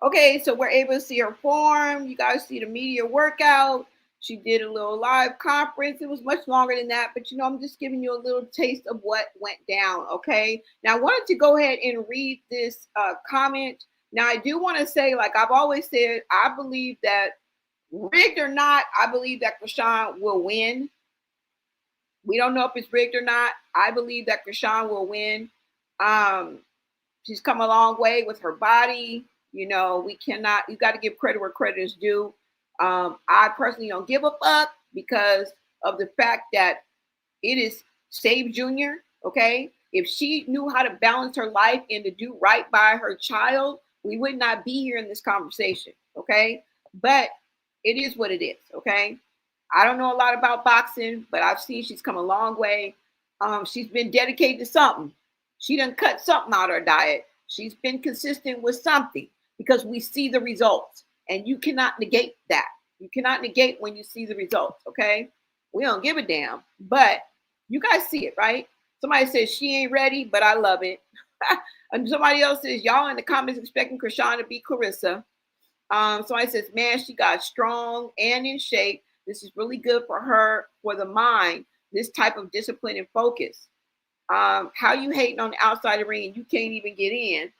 Okay, so we're able to see her form. You guys see the media workout. She did a little live conference. It was much longer than that, but I'm just giving you a little taste of what went down. Okay, now I wanted to go ahead and read this comment. Now I do want to say, like I've always said, I believe that rigged or not, I believe that Chrisean will win. We don't know if it's rigged or not. I believe that Chrisean will win. She's come a long way with her body. You got to give credit where credit is due. I personally don't give a fuck because of the fact that it is Save Junior. Okay. If she knew how to balance her life and to do right by her child, we would not be here in this conversation. Okay. But it is what it is. Okay. I don't know a lot about boxing, but I've seen she's come a long way. She's been dedicated to something. She done cut something out of her diet. She's been consistent with something because we see the results. And you cannot negate that. You cannot negate when you see the results, okay? We don't give a damn. But you guys see it, right? Somebody says she ain't ready, but I love it. And somebody else says, y'all in the comments expecting Chrisean to be Clarissa. Somebody says, man, she got strong and in shape. This is really good for her, for the mind, this type of discipline and focus. How you hating on the outside of the ring and you can't even get in.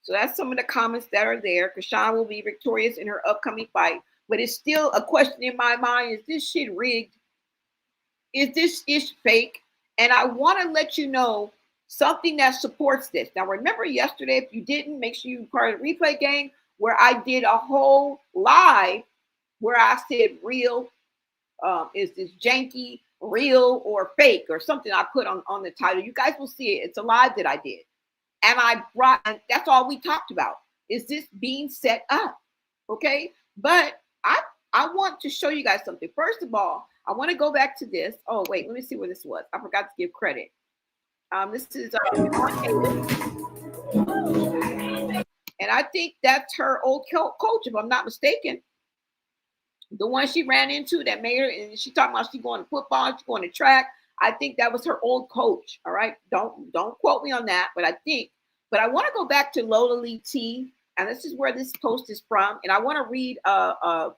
So that's some of the comments that are there. Chrisean will be victorious in her upcoming fight. But it's still a question in my mind. Is this shit rigged? Is this ish fake? And I want to let you know something that supports this. Now, remember yesterday, if you didn't, make sure you part of the replay game where I did a whole live where I said real. Is this janky, real, or fake, or something I put on the title. You guys will see it. It's a live that I did. And that's all we talked about. Is this being set up? Okay. But I want to show you guys something. First of all, I want to go back to this. Oh, wait, let me see where this was. I forgot to give credit. This is and I think that's her old coach, if I'm not mistaken. The one she ran into that made her, and she talking about she going to football, she going to track. I think that was her old coach. All right. Don't quote me on that, but I think. But I want to go back to Lola Lee T, and this is where this post is from. And I want to read I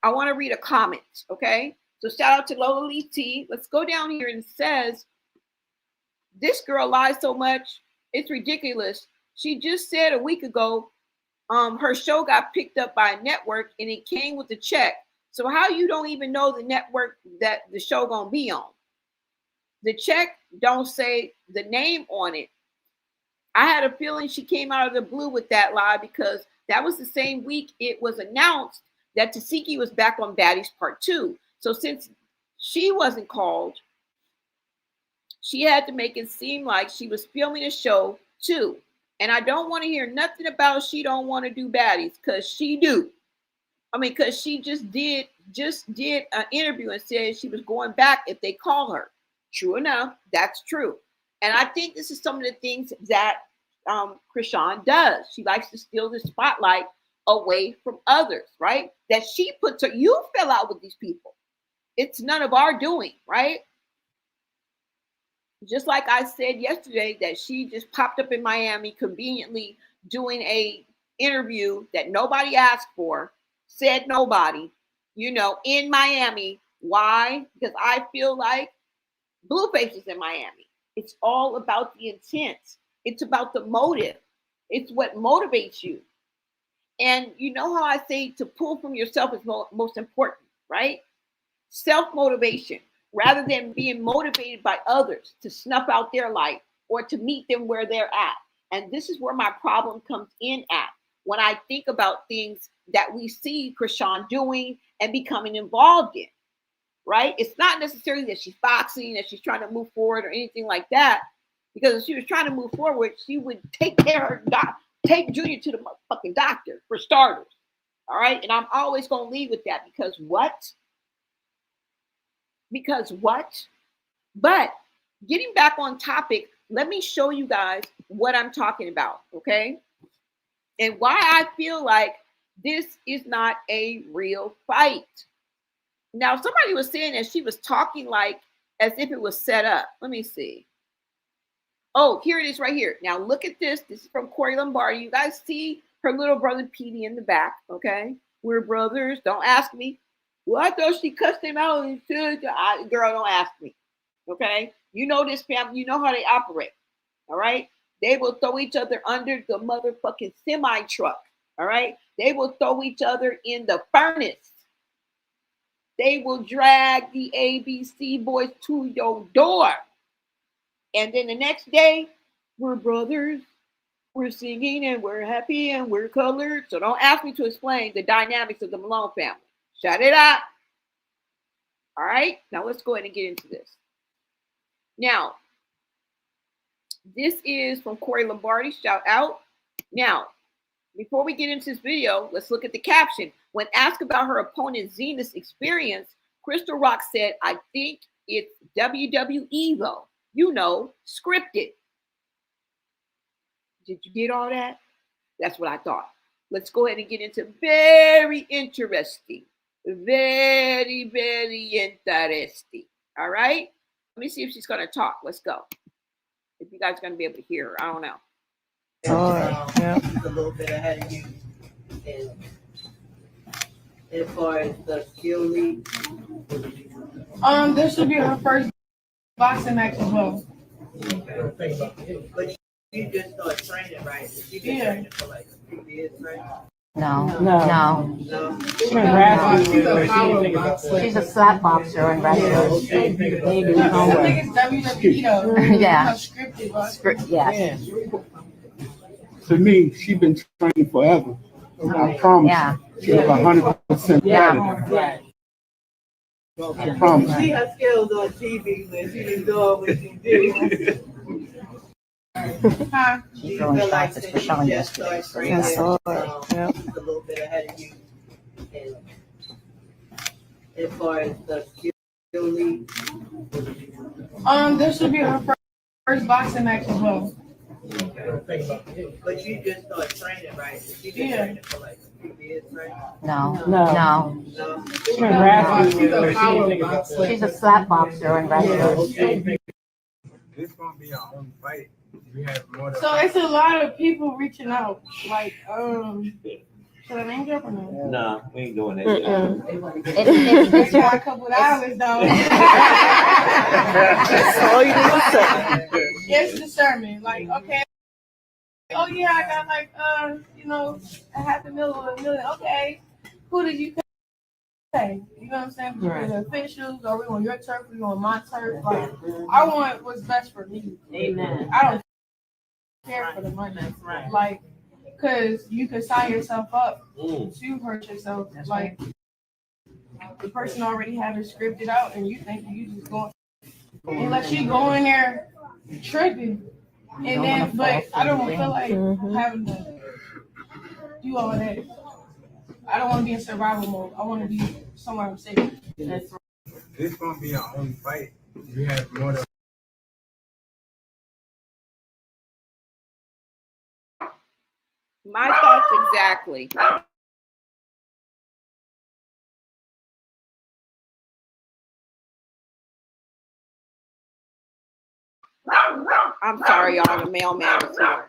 want to read a comment. Okay. So shout out to Lola Lee T. Let's go down here, and it says, this girl lies so much, it's ridiculous. She just said a week ago her show got picked up by a network and it came with a check. So how you don't even know the network that the show gonna be on? The check don't say the name on it. I had a feeling she came out of the blue with that lie because that was the same week it was announced that Tasiki was back on Baddies Part 2. So since she wasn't called, she had to make it seem like she was filming a show too. And I don't want to hear nothing about she don't want to do baddies, because she do. I mean, because she just did an interview and said she was going back if they call her. True enough, that's true. And I think this is some of the things that Chrisean does. She likes to steal the spotlight away from others, right? That she puts her, you fell out with these people. It's none of our doing, right? Just like I said yesterday, that she just popped up in Miami conveniently doing a interview that nobody asked for, said nobody, in Miami. Why? Because I feel like Blueface is in Miami. It's all about the intent. It's about the motive. It's what motivates you. And you know how I say to pull from yourself is most important, right? Self-motivation. Rather than being motivated by others to snuff out their light or to meet them where they're at. And this is where my problem comes in at. When I think about things that we see Chrisean doing and becoming involved in, right? It's not necessarily that she's boxing, that she's trying to move forward or anything like that. Because if she was trying to move forward, she would take Junior to the motherfucking doctor, for starters. All right. And I'm always going to lead with that because what? Because what? But getting back on topic, let me show you guys what I'm talking about, okay? And why I feel like this is not a real fight. Now, somebody was saying that she was talking like as if it was set up. Let me see. Oh, here it is right here. Now look at this. This is from Corey Lombardi. You guys see her little brother Petey in the back, okay? We're brothers. Don't ask me. Well, I thought she cussed him out and said, girl, don't ask me, okay? You know this family. You know how they operate, all right? They will throw each other under the motherfucking semi-truck, all right? They will throw each other in the furnace. They will drag the ABC boys to your door. And then the next day, we're brothers, we're singing and we're happy and we're colored. So don't ask me to explain the dynamics of the Malone family. Shut it up. All right, now let's go ahead and get into this. Now, this is from Corey Lombardi, shout out. Now, before we get into this video, let's look at the caption. When asked about her opponent Zena's experience, Chrisean Rock said, I think it's WWE though. You know, scripted. Did you get all that? That's what I thought. Let's go ahead and get into very interesting. Very, very interesting. All right? Let me see if she's going to talk. Let's go. If you guys are going to be able to hear her. I don't know. She's a little bit ahead of you. And as far as the skill league, This should be her first boxing match as well. but you just started training, right? You've been training for like a few years, right? No. No. She's a power boxer. She's a slap boxer and wrestler. I think it's WWE though. Yeah. It's scripted. Yes. To me, she's been training forever. I promise. Yeah. She's 100% Yeah. I promise. See her skills on TV when she was doing what she do. Huh? She's throwing shots at Chrisean yesterday. So She's a little bit ahead of you. And as far as the skill league, This should be her first boxing match as well. but you just started training, right? You've been training for like a few years, right? No. She's a power boxer. She's a slap boxer and wrestler. This gonna be our own fight. We have more than So it's a lot of people reaching out. Like, should I name drop or no? No, we ain't doing that. It's got a couple of hours though. That's all you need to say. It's discernment. Like, okay. Oh yeah, I got like $500,000 or $1 million. Okay. Who did you pay? You know what I'm saying? Right. The officials, or we on your turf, we on my turf. Like, I want what's best for me. Amen. I don't care for the money. That's right. Like, because you could sign yourself up Mm. to hurt yourself. That's like, the person already have it scripted out, and you think you just going, unless you go in there tripping, and then, but I don't feel like having to do all that. I don't want to be in survival mode. I want to be somewhere I'm safe. That's right. This gonna be our own fight. We have more than My thoughts exactly. I'm sorry, y'all. The mailman is here.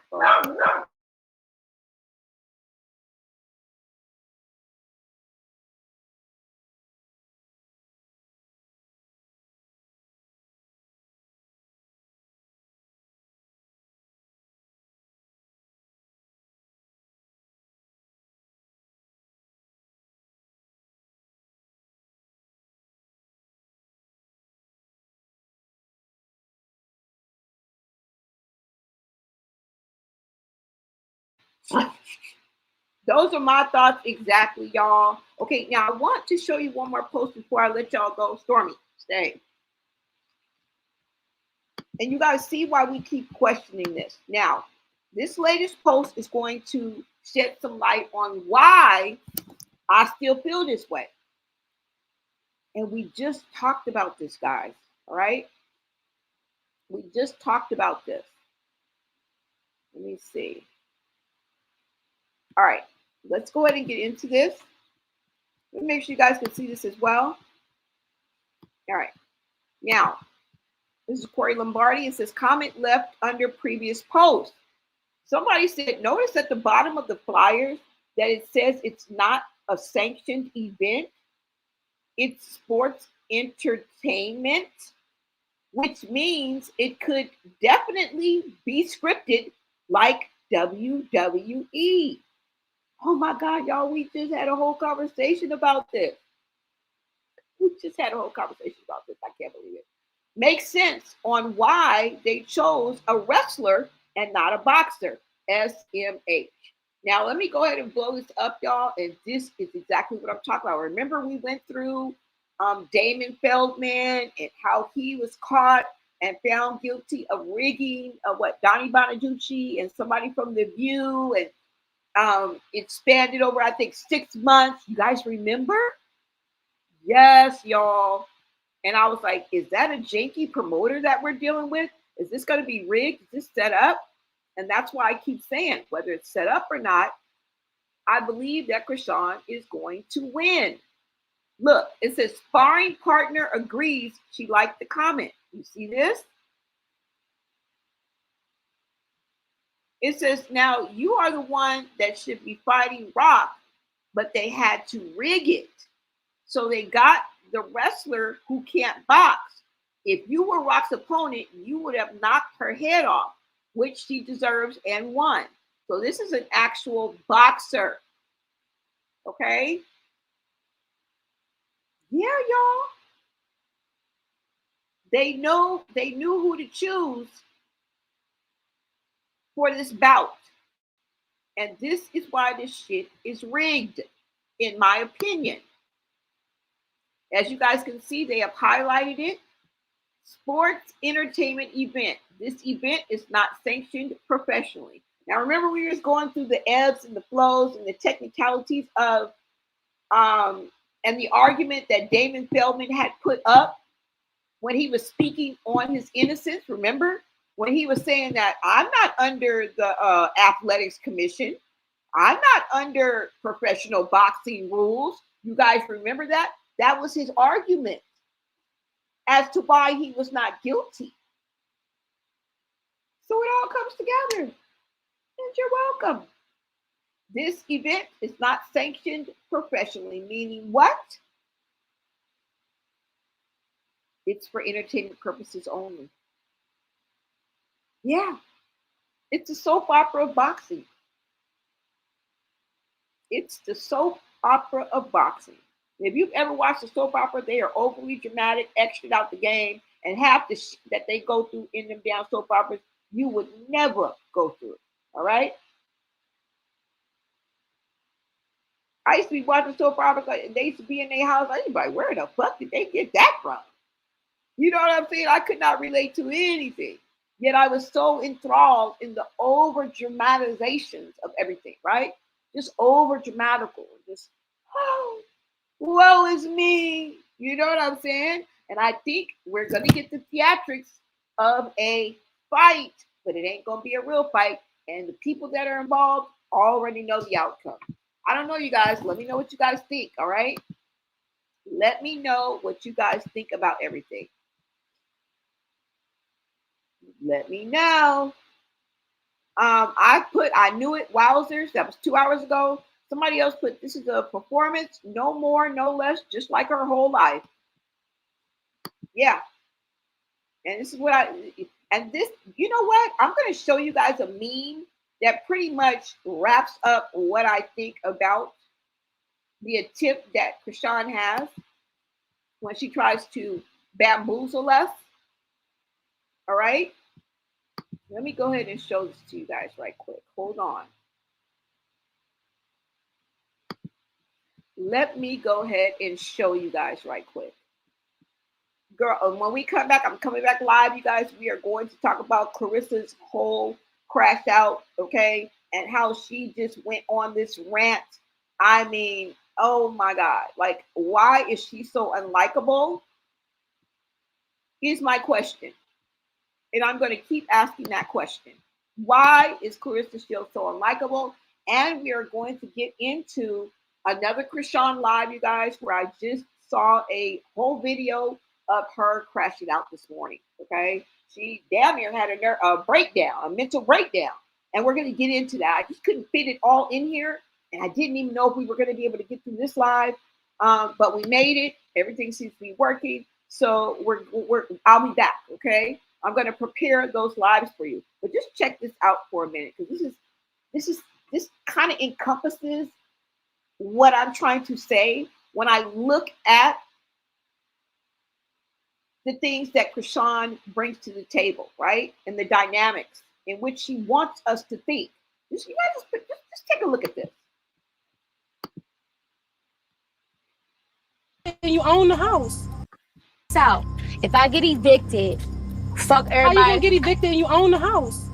Those are my thoughts exactly, y'all. Okay, now I want to show you one more post before I let y'all go. Stormy, stay. And you guys see why we keep questioning this. Now, this latest post is going to shed some light on why I still feel this way. And we just talked about this, guys. All right? We just talked about this. Let me see. All right, let's go ahead and get into this. Let me make sure you guys can see this as well. All right. Now, This is Corey Lombardi. It says comment left under previous post. Somebody said, notice at the bottom of the flyers that it says it's not a sanctioned event. It's sports entertainment, which means it could definitely be scripted like WWE. Oh my God, y'all, we just had a whole conversation about this. We just had a whole conversation about this. I can't believe it. Makes sense on why they chose a wrestler and not a boxer, SMH. Now, let me go ahead and blow this up, y'all. And this is exactly what I'm talking about. Remember, we went through Damon Feldman and how he was caught and found guilty of rigging Donnie Bonaducci and somebody from The View, and it spanned over, I think, 6 months. You guys remember? Yes, y'all. And I was like, is that a janky promoter that we're dealing with? Is this going to be rigged? Is this set up? And that's why I keep saying, whether it's set up or not, I believe that Chrisean is going to win. Look, it says sparring partner agrees she liked the comment. You see this? It says, now you are the one that should be fighting Rock, but they had to rig it. So they got the wrestler who can't box. If you were Rock's opponent, you would have knocked her head off, which she deserves and won. So this is an actual boxer. Okay? Yeah, y'all. They knew who to choose for this bout. And this is why this shit is rigged, in my opinion. As you guys can see, they have highlighted it. Sports entertainment event. This event is not sanctioned professionally. Now, remember, we were just going through the ebbs and the flows and the technicalities of and the argument that Damon Feldman had put up when he was speaking on his innocence. Remember when he was saying that I'm not under the athletics commission, I'm not under professional boxing rules. You guys remember that? That was his argument as to why he was not guilty. So it all comes together. And you're welcome. This event is not sanctioned professionally, meaning what? It's for entertainment purposes only. Yeah. It's a soap opera of boxing. It's the soap opera of boxing. If you've ever watched a soap opera, they are overly dramatic, extra out the game, and half the shit that they go through in them damn soap operas, you would never go through it. All right? I used to be watching soap operas, like, they used to be in their house. I used to be like, where the fuck did they get that from? You know what I'm saying? I could not relate to anything. Yet I was so enthralled in the over dramatizations of everything, right? Just over dramatical. Just, oh, woe is me. You know what I'm saying? And I think we're going to get the theatrics of a fight, but it ain't going to be a real fight. And the people that are involved already know the outcome. I don't know, you guys. Let me know what you guys think, all right? Let me know what you guys think about everything. Let me know. I knew it, wowzers. That was 2 hours ago. Somebody else put, this is a performance, no more, no less, just like her whole life. Yeah. And this is what you know what? I'm going to show you guys a meme that pretty much wraps up what I think about the attempt that Chrisean has when she tries to bamboozle us. All right? Let me go ahead and show this to you guys right quick. Hold on. Let me go ahead and show you guys right quick. Girl, when we come back, I'm coming back live, you guys. We are going to talk about Clarissa's whole crash out, okay? And how she just went on this rant. I mean, oh my God. Like, why is she so unlikable? Is my question. And I'm going to keep asking that question. Why is Clarissa Shields so unlikable? And we are going to get into another Chrisean live, you guys, where I just saw a whole video of her crashing out this morning. Okay, she damn near had a breakdown, a mental breakdown, and we're going to get into that. I just couldn't fit it all in here, and I didn't even know if we were going to be able to get through this live, but we made it. Everything seems to be working, so I'll be back. Okay, I'm going to prepare those lives for you, but just check this out for a minute, because this kind of encompasses what I'm trying to say when I look at the things that Chrisean brings to the table, right? And the dynamics in which she wants us to think. Just take a look at this. And you own the house. So, if I get evicted, fuck everybody. How you gonna get evicted and you own the house?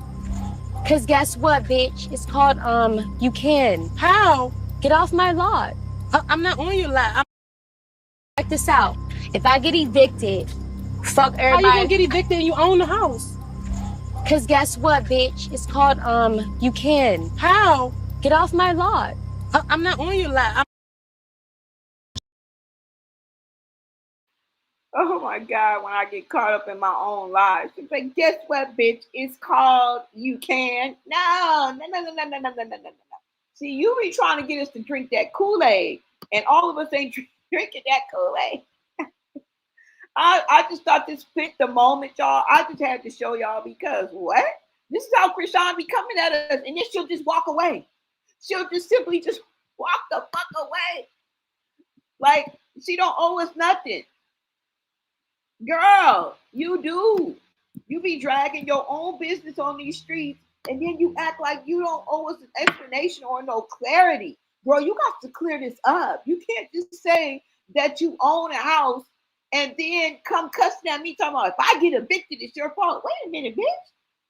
Cause guess what, bitch? It's called you can. How? Get off my lot. I'm not on your lot. Check this out. If I get evicted, fuck everybody. How you gonna get evicted and you own the house? Cause guess what, bitch? It's called you can. How? Get off my lot. I'm not on your lot. Oh my God, when I get caught up in my own lies. It's like, guess what, bitch? It's called you can. No. See, you be trying to get us to drink that Kool-Aid, and all of us ain't drinking that Kool-Aid. I just thought this fit the moment, y'all. I just had to show y'all, because what? This is how Chrisean be coming at us, and then she'll just walk away. She'll just simply just walk the fuck away. Like, she don't owe us nothing. Girl, you do. You be dragging your own business on these streets, and then you act like you don't owe us an explanation or no clarity. Girl, you got to clear this up. You can't just say that you own a house and then come cussing at me talking about, if I get evicted, it's your fault. Wait a minute, bitch.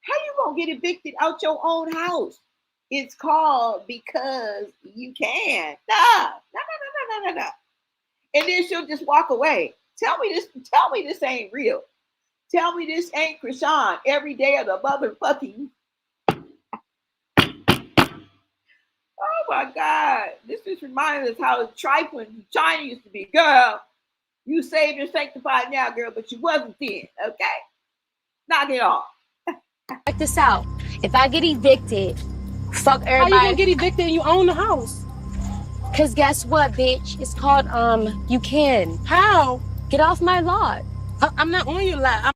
How you gonna get evicted out your own house? It's called because you can. No. And then she'll just walk away. Tell me this ain't real. Tell me this ain't Chrisean every day of the motherfucking. Oh my God. This just reminded us how trifling China used to be. Girl, you saved and sanctified now, girl, but you wasn't then, okay? Knock it off. Check this out. If I get evicted, fuck everybody. How you gonna get evicted and you own the house? Cause guess what, bitch? It's called you can. How? Get off my lot. I'm not on your lot.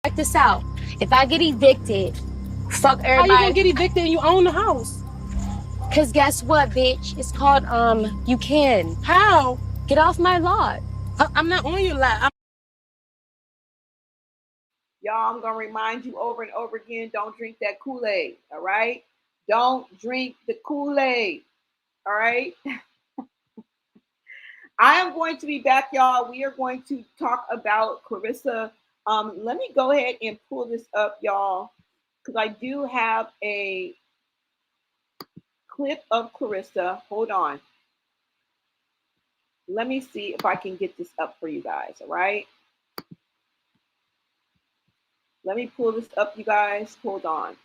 Check this out. If I get evicted, fuck everybody. How you gonna get evicted and you own the house? Cause guess what, bitch? It's called you can. How? Get off my lot. I'm not on your lot. Y'all, I'm going to remind you over and over again, don't drink that Kool-Aid, all right? Don't drink the Kool-Aid, all right? I am going to be back, y'all. We are going to talk about Clarissa. Let me go ahead and pull this up, y'all, because I do have a clip of Clarissa. Hold on. Let me see if I can get this up for you guys, all right? Let me pull this up, you guys. Hold on.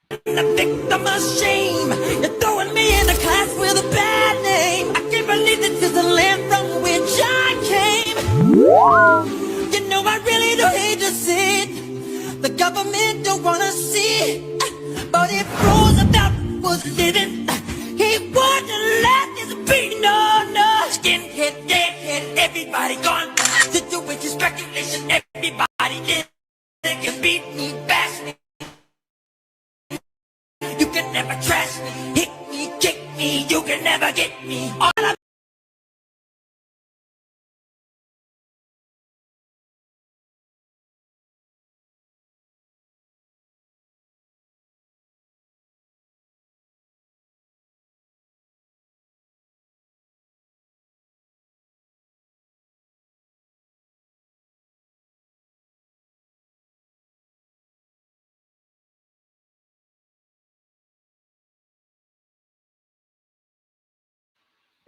The victim of shame. You're throwing me in the class with a bad name. I can't believe this is the land from which I came. You know I really don't hate to see it. The government don't wanna see it. But if Roosevelt was living, he wouldn't let this be. No. Skinhead, deadhead, everybody gone. Situation, speculation, everybody dead. They can beat me, bash me. You can never trash me, hit me, kick me. You can never get me. All I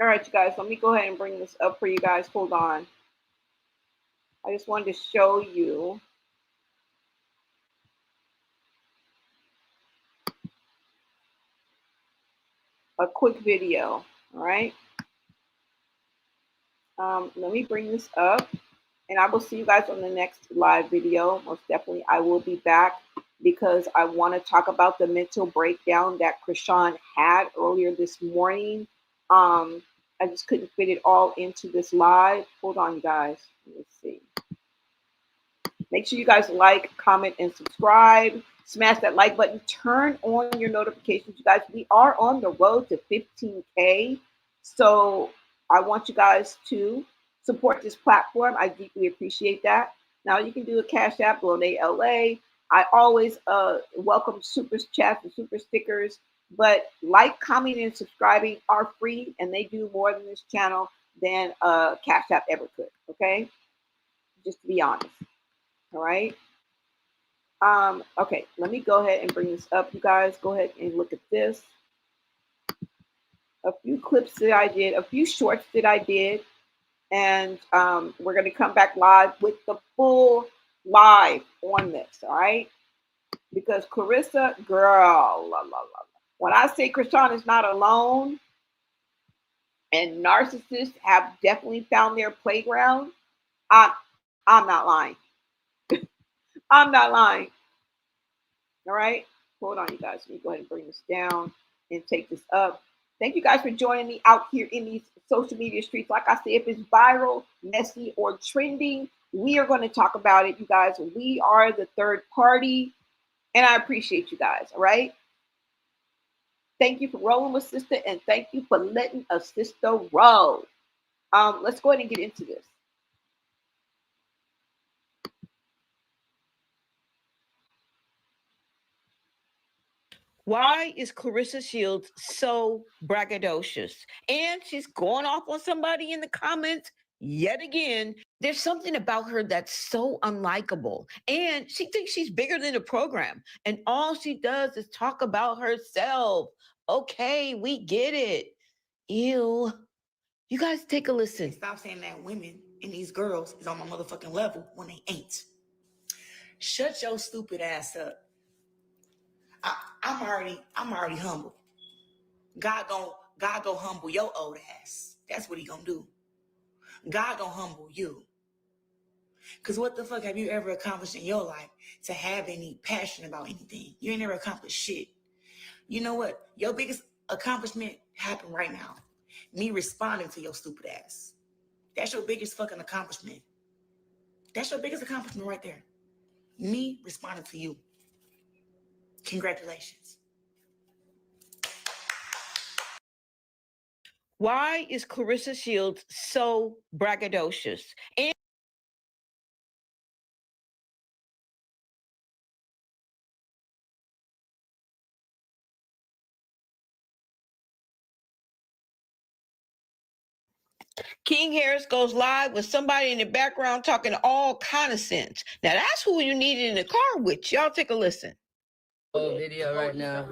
All right, you guys, let me go ahead and bring this up for you guys. Hold on. I just wanted to show you. a quick video. All right. Let me bring this up, and I will see you guys on the next live video. Most definitely, I will be back because I want to talk about the mental breakdown that Chrisean had earlier this morning. I just couldn't fit it all into this live. Hold on, guys. Let's see. Make sure you guys like, comment, and subscribe. Smash that like button. Turn on your notifications, you guys. We are on the road to 15K. So I want you guys to support this platform. I deeply appreciate that. Now you can do a Cash App, Donate LA. I always welcome super chats and super stickers. But like, commenting, and subscribing are free, and they do more than this channel than Cash App ever could. Okay, just to be honest. All right. Okay, let me go ahead and bring this up. You guys go ahead and look at this. A few clips that I did, a few shorts that I did, and we're going to come back live with the full live on this, all right? Because Clarissa, girl, la, la, la. When I say Chrisean is not alone, and narcissists have definitely found their playground, I'm not lying. I'm not lying. All right, hold on, you guys. Let me go ahead and bring this down and take this up. Thank you guys for joining me out here in these social media streets. Like I said, if it's viral, messy, or trending, we are going to talk about it, you guys. We are the third party, and I appreciate you guys. All right. Thank you for rolling with sister, and thank you for letting a sister roll. Let's go ahead and get into this. Why is Clarissa Shields so braggadocious? And she's going off on somebody in the comments yet again. There's something about her that's so unlikable. And she thinks she's bigger than the program. And all she does is talk about herself. Okay, we get it. Ew. You guys take a listen. Stop saying that women and these girls is on my motherfucking level when they ain't. Shut your stupid ass up. I'm already humble. God go humble your old ass. That's what he gonna do. God gonna humble you. Cause what the fuck have you ever accomplished in your life to have any passion about anything? You ain't never accomplished shit. You know what? Your biggest accomplishment happened right now. Me responding to your stupid ass. That's your biggest fucking accomplishment. That's your biggest accomplishment right there. Me responding to you. Congratulations. Why is Clarissa Shields so braggadocious? And King Harris goes live with somebody in the background talking all kind of sense. Now that's who you need in the car with. Y'all take a listen. Video right now.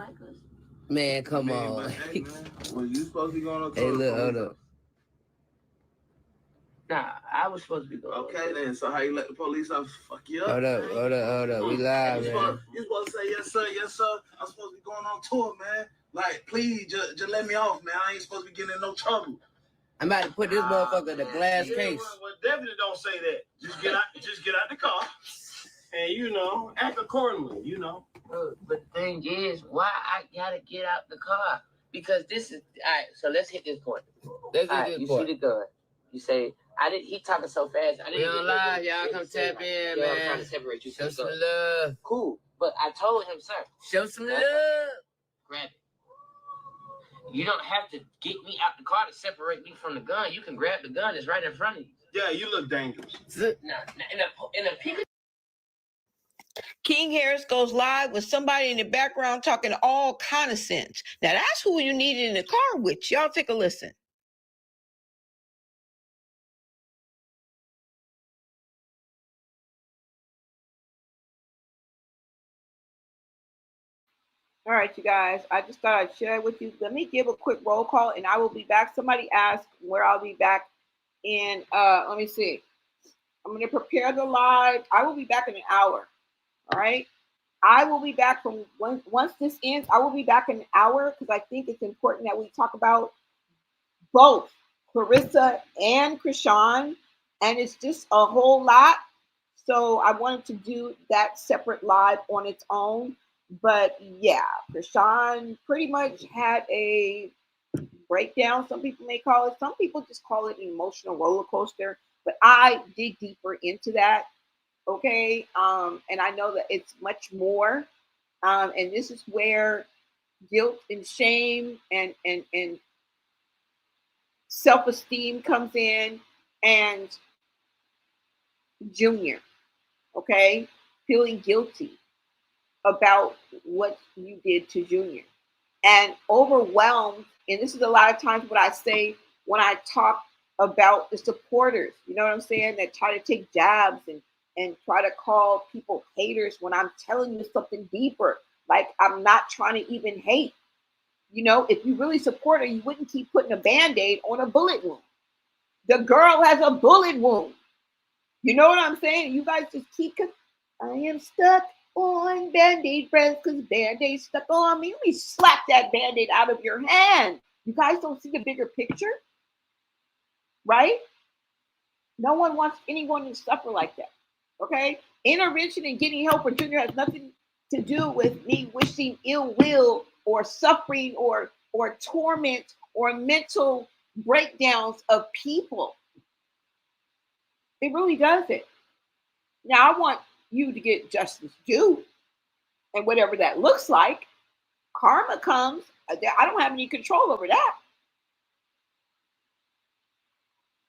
Man, come on. Hey, man. Well, you supposed to be going on Hey, tour. look, hold up. Nah, I was supposed to be going. Okay, then. So how you let the police officer fuck you up? Hold up. We live, man. You supposed to say, yes, sir. I'm supposed to be going on tour, man. Like, please, just let me off, man. I ain't supposed to be getting in no trouble. I'm about to put this motherfucker in a glass case. Well, definitely don't say that. Just get out the car, and act accordingly. But the thing is, why I gotta get out the car? Because this is all right. So let's hit this point. You see the gun. You say he talking so fast. I didn't. We don't lie, y'all. Come tap in, man. I'm trying to separate you. Show some love. Cool, but I told him, sir. Show some love. Grab it. You don't have to get me out the car to separate me from the gun. You can grab the gun. It's right in front of you. Yeah, you look dangerous. In a peek. King Harris goes live with somebody in the background talking all kind of sense. Now that's who you need in the car with. Y'all take a listen. All right, you guys, I just thought I'd share it with you. Let me give a quick roll call and I will be back. Somebody asked where I'll be back in, let me see. I'm going to prepare the live. I will be back in an hour. All right. I will be back from once this ends. I will be back in an hour because I think it's important that we talk about both Clarissa and Chrisean, and it's just a whole lot. So I wanted to do that separate live on its own. But yeah, Chrisean pretty much had a breakdown, some people may call it. Some people just call it an emotional roller coaster. But I dig deeper into that. Okay. And I know that it's much more. And this is where guilt and shame and self-esteem comes in, and Junior, okay, feeling guilty about what you did to Junior and overwhelmed. And this is a lot of times what I say when I talk about the supporters, you know what I'm saying, that try to take jabs and try to call people haters when I'm telling you something deeper. Like, I'm not trying to even hate. You know, if you really support her, you wouldn't keep putting a Band-Aid on a bullet wound. The girl has a bullet wound. You know what I'm saying? You guys just keep, I am stuck on Band-Aid friends because Band-Aid stuck on me. Let me slap that Band-Aid out of your hand. You guys don't see the bigger picture, right? No one wants anyone to suffer like that, okay? Intervention and getting help for Junior has nothing to do with me wishing ill will or suffering or torment or mental breakdowns of people. It really doesn't. Now, I want you to get justice due, and whatever that looks like, karma comes. I don't have any control over that.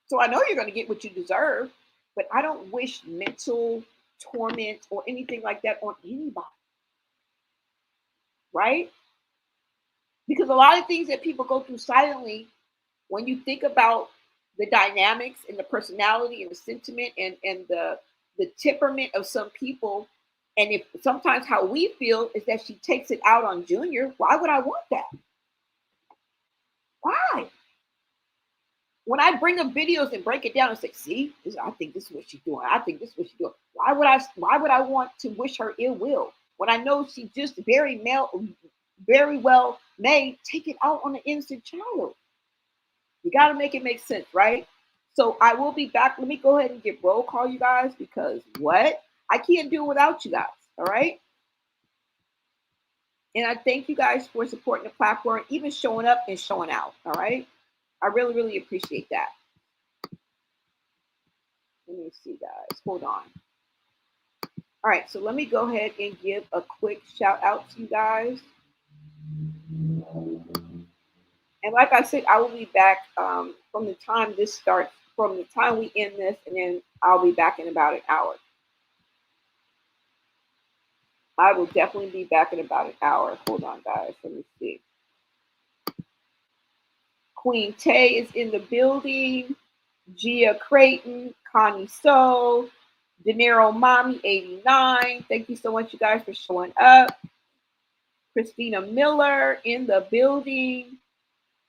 So I know you're going to get what you deserve, but I don't wish mental torment or anything like that on anybody, right? Because a lot of things that people go through silently, when you think about the dynamics and the personality and the sentiment and the temperament of some people, and if sometimes how we feel is that she takes it out on Junior, why would I want that? Why? When I bring up videos and break it down and say, see, I think this is what she's doing. I think this is what she's doing. Why would I want to wish her ill will when I know she just very well may take it out on an innocent child? You got to make it make sense, right? So I will be back. Let me go ahead and get roll call, you guys, because what? I can't do it without you guys, all right? And I thank you guys for supporting the platform, even showing up and showing out, all right? I really, really appreciate that. Let me see, guys. Hold on. All right, so let me go ahead and give a quick shout out to you guys. And like I said, I will be back from the time this starts, from the time we end this, and then I'll be back in about an hour. I will definitely be back in about an hour. Hold on, guys. Let me see. Queen Tay is in the building. Gia Creighton, Connie So, De Niro Mommy 89. Thank you so much, you guys, for showing up. Christina Miller in the building.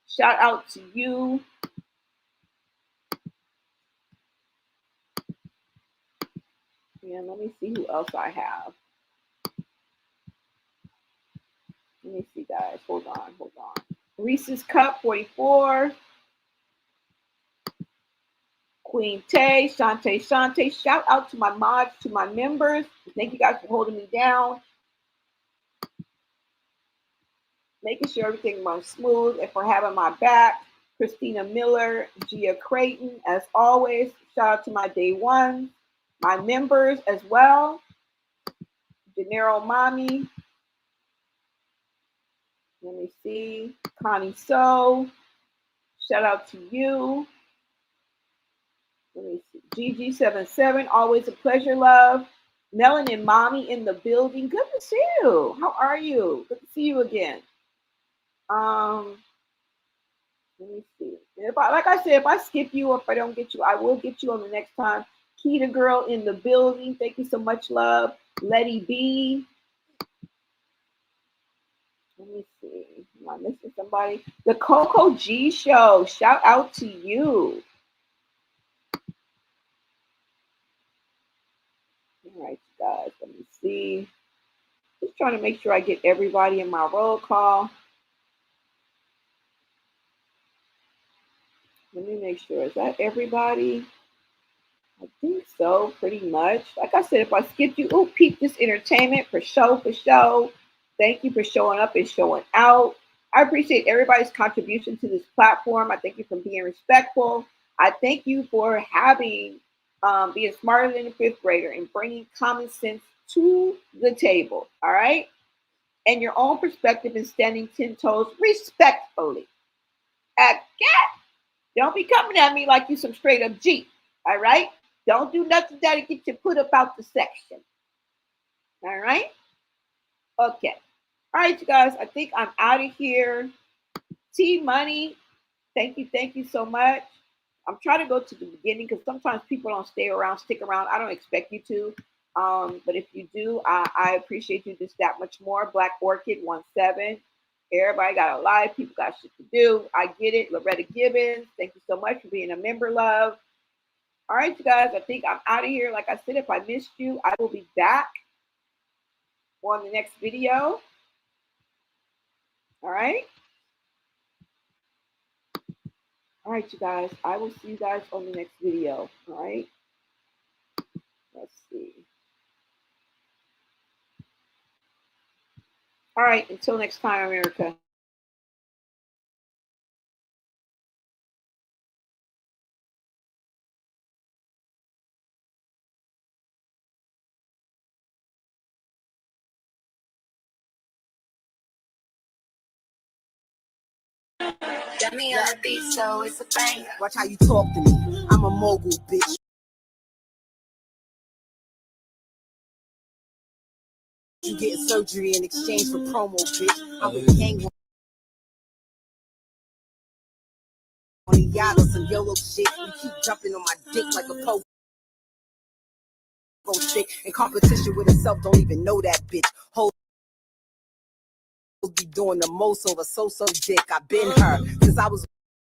Shout out to you. And let me see who else I have. Let me see, guys. Hold on. Reese's Cup 44. Queen Tay, Shante. Shout out to my mods, to my members. Thank you guys for holding me down. Making sure everything runs smooth and for having my back. Christina Miller, Gia Creighton, as always. Shout out to my day one, my members as well. De Niro Mommy. Let me see. Connie So. Shout out to you. Let me see. GG77, always a pleasure, love. Melanin Mommy in the building. Good to see you. How are you? Good to see you again. Let me see. Like I said, if I skip you or if I don't get you, I will get you on the next time. Keita Girl in the building. Thank you so much, love. Letty B. Let me see. Am I missing somebody? The Coco G Show. Shout out to you. All right, guys. Let me see. trying to make sure I get everybody in my roll call. Let me make sure. Is that everybody? I think so, pretty much. Like I said, if I skip you, oh, peep this entertainment for show, for show. Thank you for showing up and showing out. I appreciate everybody's contribution to this platform. I thank you for being respectful. I thank you for having, being smarter than a fifth grader and bringing common sense to the table, all right? And your own perspective and standing 10 toes respectfully. Okay? Don't be coming at me like you some straight up G, all right? Don't do nothing that'll get you put up out the section. All right? Okay. All right, you guys. I think I'm out of here. T Money, thank you so much. I'm trying to go to the beginning because sometimes people don't stick around. I don't expect you to. But if you do, I appreciate you just that much more. Black Orchid 17. Everybody got a life. People got shit to do. I get it. Loretta Gibbons, thank you so much for being a member, love. All right, you guys, I think I'm out of here. Like I said, if I missed you, I will be back on the next video. All right. All right, you guys, I will see you guys on the next video. All right. Let's see. All right, until next time, America. Got me on the beat, so it's a bang. Watch how you talk to me. I'm a mogul, bitch. You getting surgery in exchange for promo, bitch. I would hang on a yacht or some YOLO shit. You keep jumping on my dick like a pogo stick. In competition with herself, don't even know that bitch. Hold be doing the most over so dick. I've been her since I was